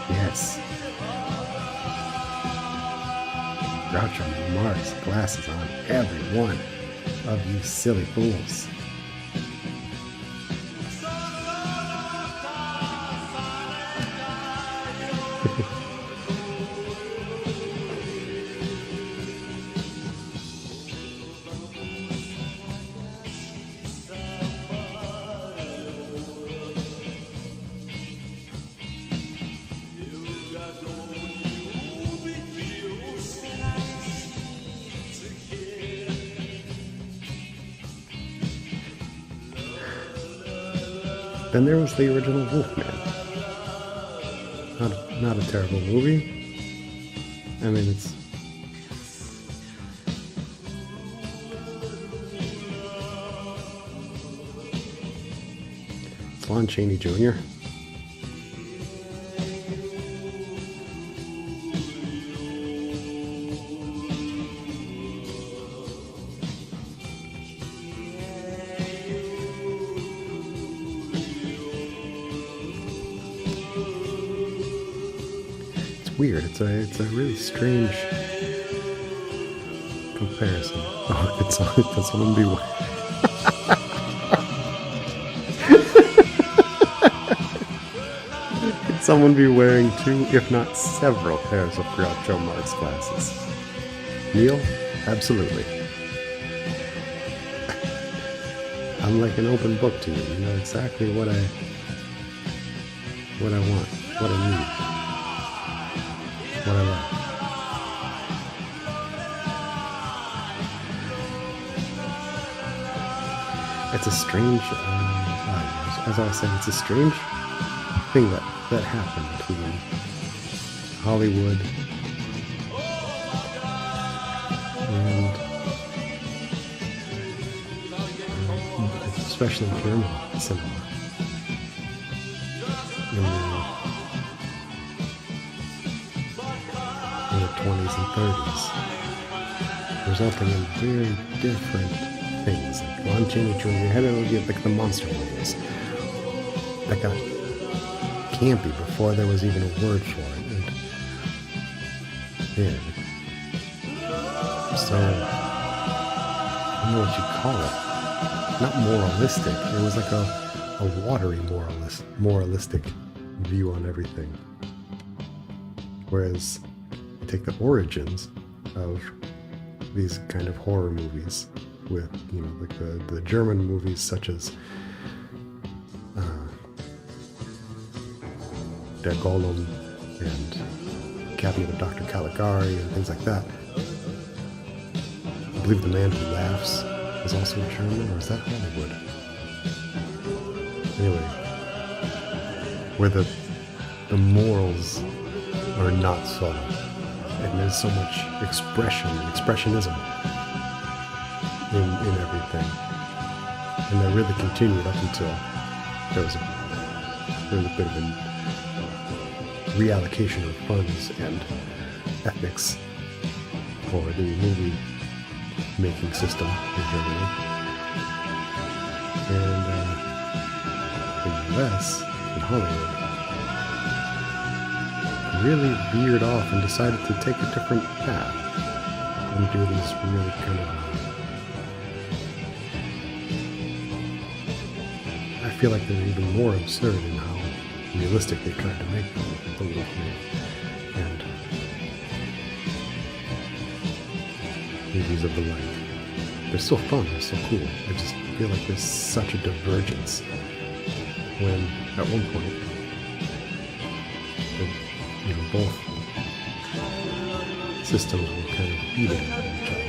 Yes. Groucho Marx glasses on every one of you silly fools. Then there was the original Wolfman. Not a terrible movie. I mean, it's Lon Chaney Jr. Weird. It's a really strange comparison. Oh, could someone be could someone be wearing 2, if not several, pairs of Groucho Marx glasses? Neil, absolutely. I'm like an open book to you. You know exactly what I want, what I need. What I like. It's a strange, as I was saying, it's a strange thing that happened between Hollywood and especially German cinema. In the 20s and 30s, resulting in very different things. Like Lon Chaney Jr. had like the monster movies that got campy before there was even a word for it. And so, I don't know what you call it. Not moralistic. It was like a watery moralistic view on everything. Whereas take the origins of these kind of horror movies with, like the German movies such as Der Golem and Cabinet of Dr. Caligari and things like that. I believe The Man Who Laughs is also German, or is that Hollywood? Anyway, where the morals are not subtle, and there's so much expressionism in everything, and that really continued up until there was a bit of a reallocation of funds and ethics for the movie making system in Germany. And the US, in Hollywood, really veered off and decided to take a different path and do these really kind of I feel like they're even more absurd in how realistic they tried to make them, the little thing. And movies of the like. They're so fun, they're so cool. I just feel like there's such a divergence when at one point both systems were kind of beating each other.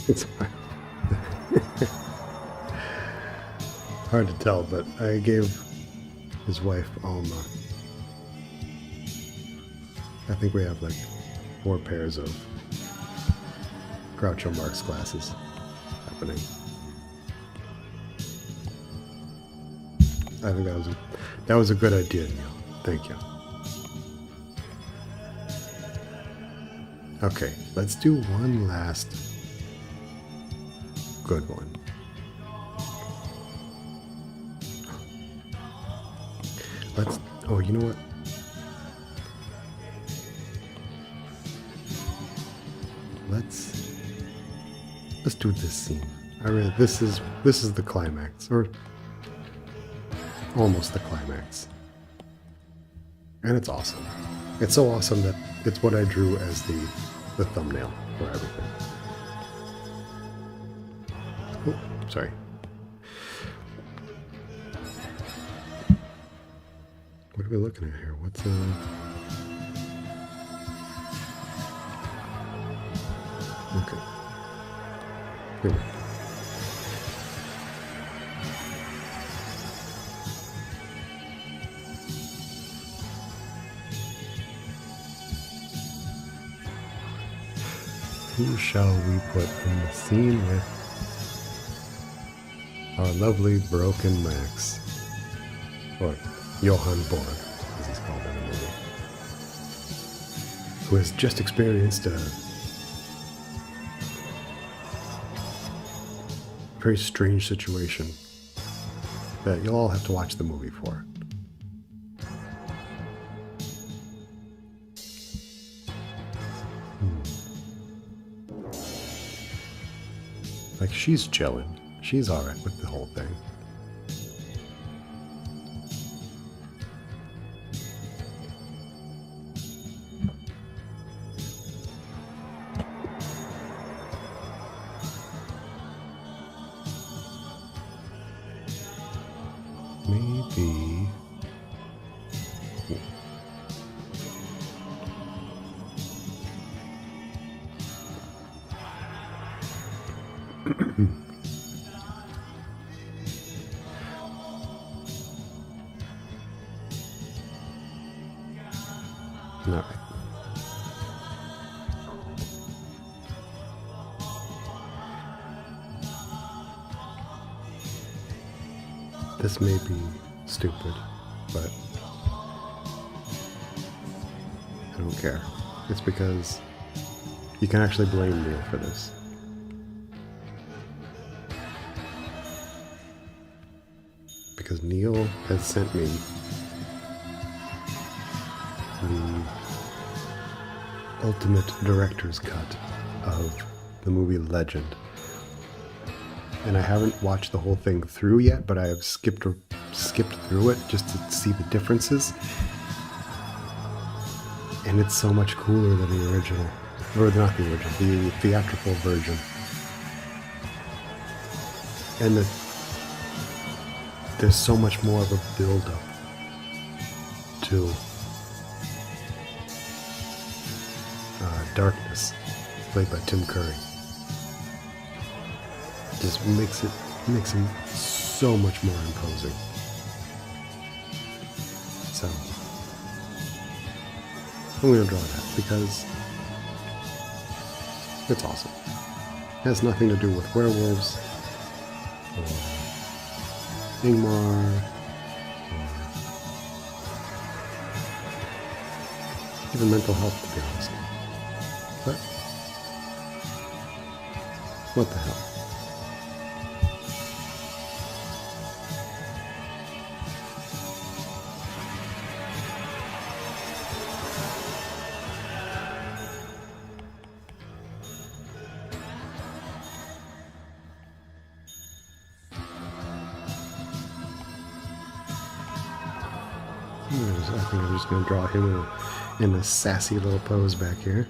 It's hard to tell, but I gave his wife Alma. I think we have like 4 pairs of Groucho Marx glasses happening. I think that was a good idea, Neil. Thank you. Okay, let's do one last good one. Oh, you know what? Let's do this scene. I really this is the climax, or almost the climax. And it's awesome. It's so awesome that it's what I drew as the thumbnail for everything. Oh, sorry. What are we looking at here? What's okay. Here we go. Who shall we put in the scene with our lovely broken Max? Or Johann Borg, as he's called in the movie. Who has just experienced a very strange situation that you'll all have to watch the movie for. Like, she's chilling. She's alright with the whole thing. Maybe... No. This may be stupid, but I don't care. It's because you can actually blame Neil for this. Because Neil has sent me the ultimate director's cut of the movie Legend. And I haven't watched the whole thing through yet, but I have skipped through it just to see the differences. And it's so much cooler than the original. Or not the original, the theatrical version. And there's so much more of a build-up to Darkness, played by Tim Curry. Just makes him so much more imposing. So I'm gonna draw that because it's awesome. It has nothing to do with werewolves or Ingmar or even mental health, to be honest. But what the hell? I think I'm just going to draw him in a sassy little pose back here.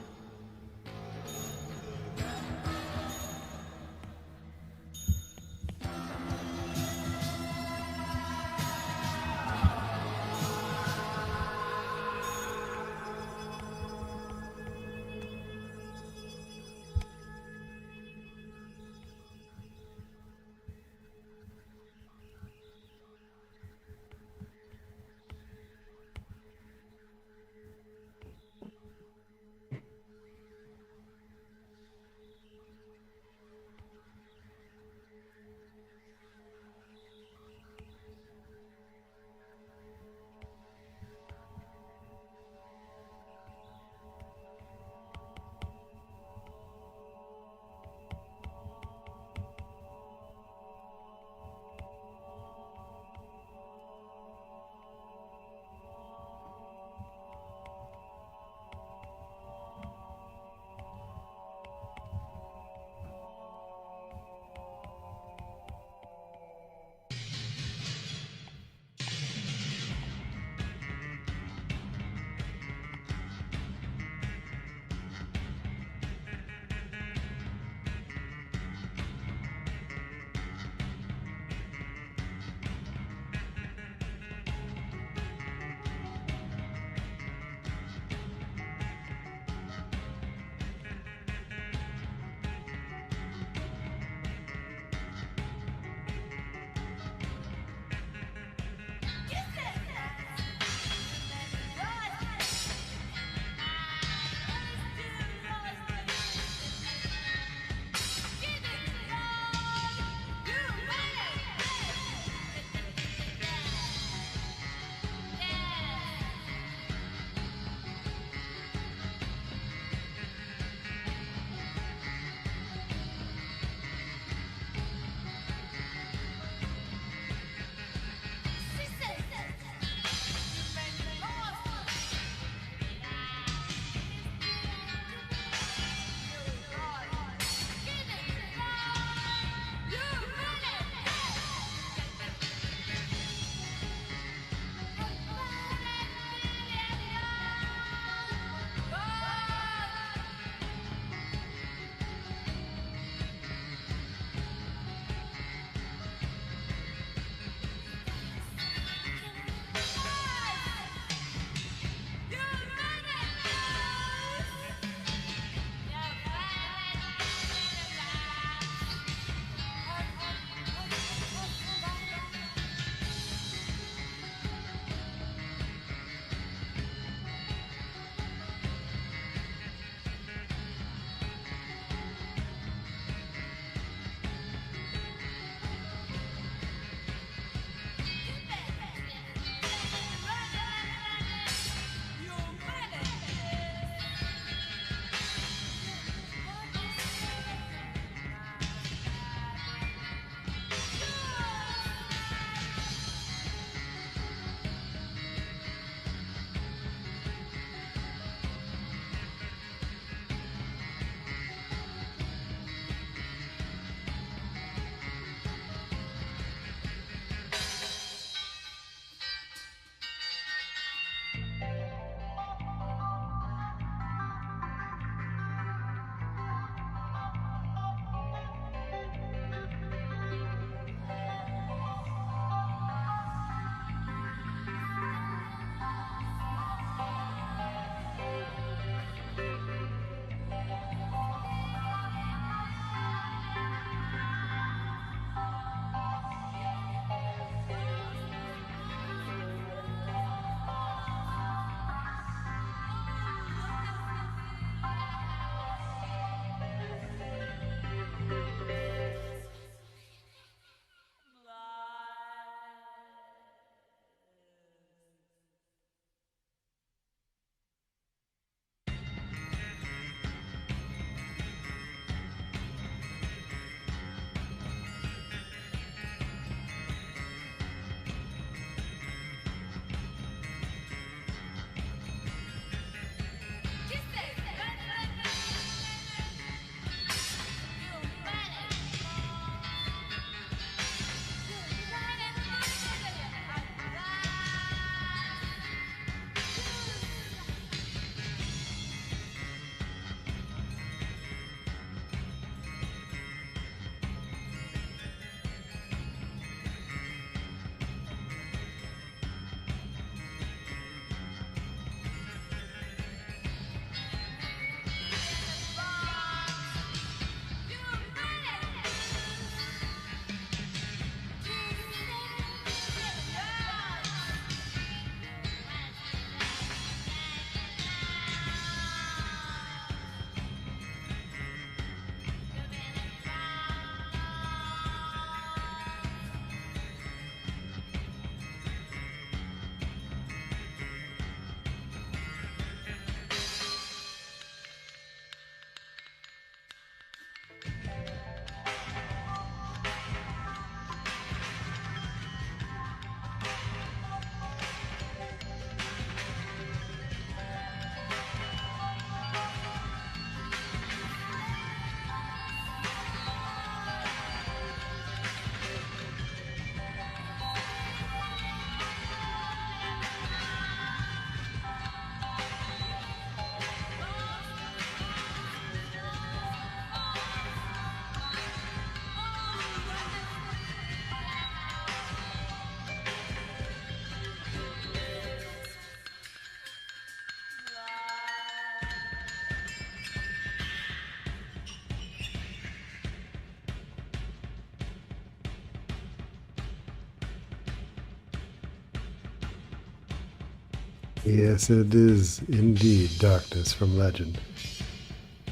Yes, it is indeed darkness from legend.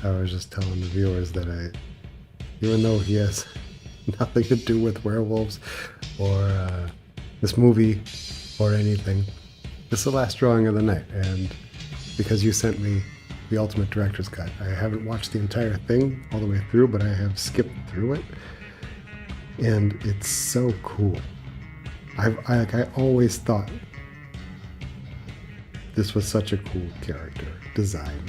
I was just telling the viewers that even though he has nothing to do with werewolves or this movie or anything, this is the last drawing of the night, and because you sent me the Ultimate Director's Cut, I haven't watched the entire thing all the way through, but I have skipped through it, and it's so cool. I always thought this was such a cool character design,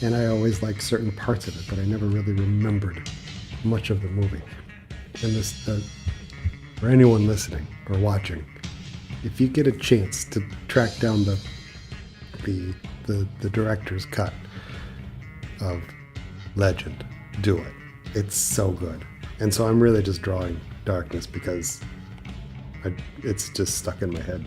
and I always liked certain parts of it, but I never really remembered much of the movie. And for anyone listening or watching, if you get a chance to track down the director's cut of Legend, do it. It's so good. And so I'm really just drawing darkness because it's just stuck in my head.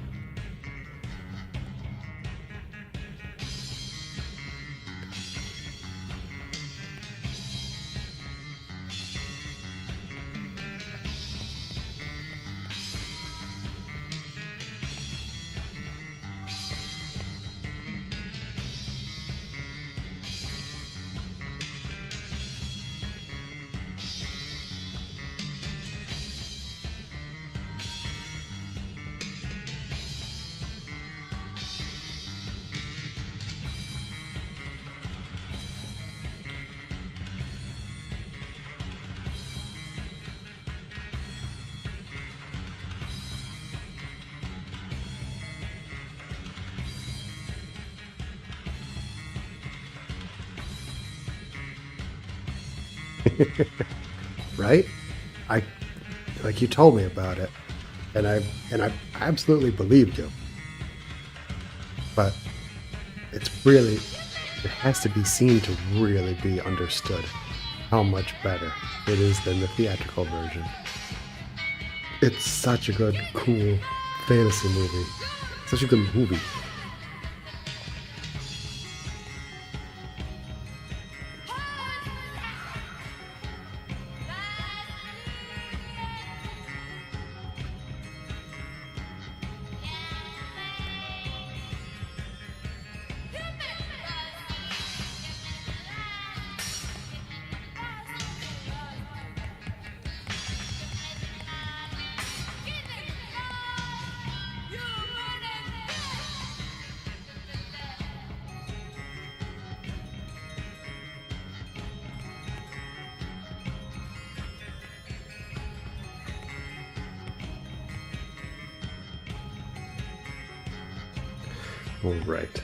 Right? Like you told me about it, and I absolutely believed you. But it has to be seen to really be understood how much better it is than the theatrical version. It's such a good, cool fantasy movie. Such a good movie. All right.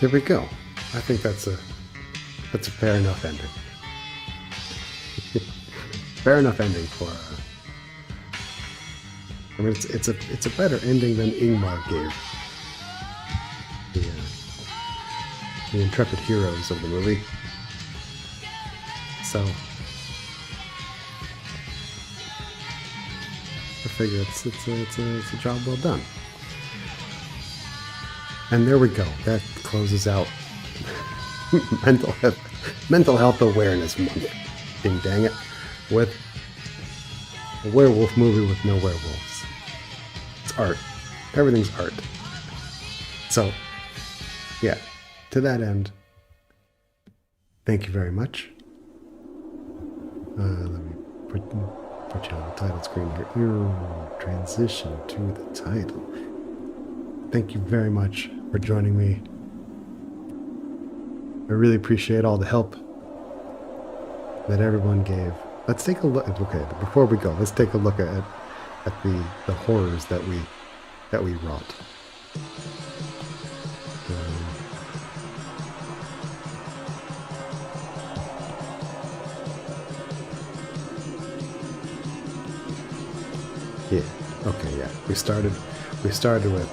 There we go. I think that's a fair enough ending. Fair enough ending for. I mean, it's a better ending than Ingmar gave the intrepid heroes of the movie. So I figure it's a job well done. And there we go. That closes out Mental Health Awareness Month. Ding dang it. With a werewolf movie with no werewolves. It's art. Everything's art. So, yeah. To that end, thank you very much. Let me put you on the title screen here. Transition to the title. Thank you very much for joining me. I really appreciate all the help that everyone gave. Let's take a look. Okay, before we go, let's take a look at the horrors that we wrought. Yeah. Okay. Yeah. We started with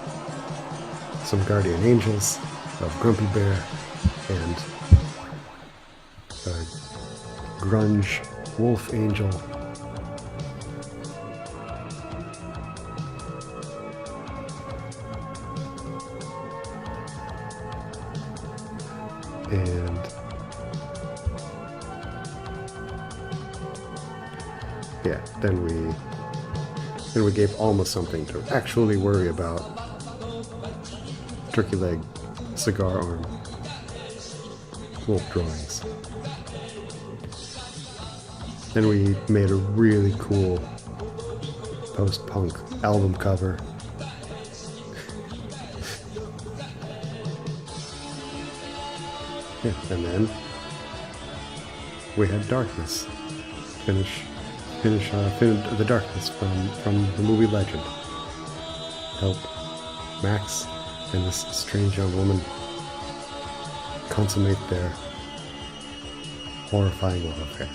some guardian angels of Grumpy Bear and a grunge wolf angel. yeah, then we gave Alma something to actually worry about. Turkey leg, cigar arm, wolf drawings. Then we made a really cool post-punk album cover. Yeah, and then we had Darkness. Finish the Darkness from the movie Legend. Help Max and this strange young woman consummate their horrifying love affair.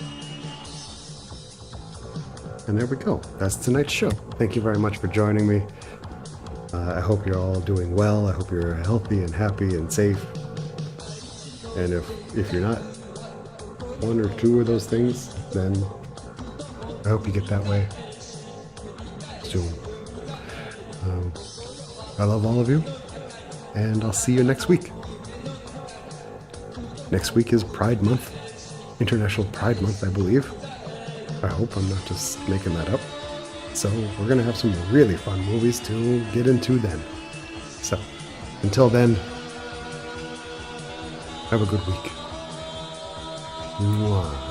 And there we go. That's tonight's show. Thank you very much for joining me. I hope you're all doing well. I hope you're healthy and happy and safe. And if you're not one or two of those things, then I hope you get that way soon. I love all of you, and I'll see you next week. Next week is Pride Month, International Pride Month, I believe. I hope I'm not just making that up. So we're going to have some really fun movies to get into then. So until then, have a good week. Mwah.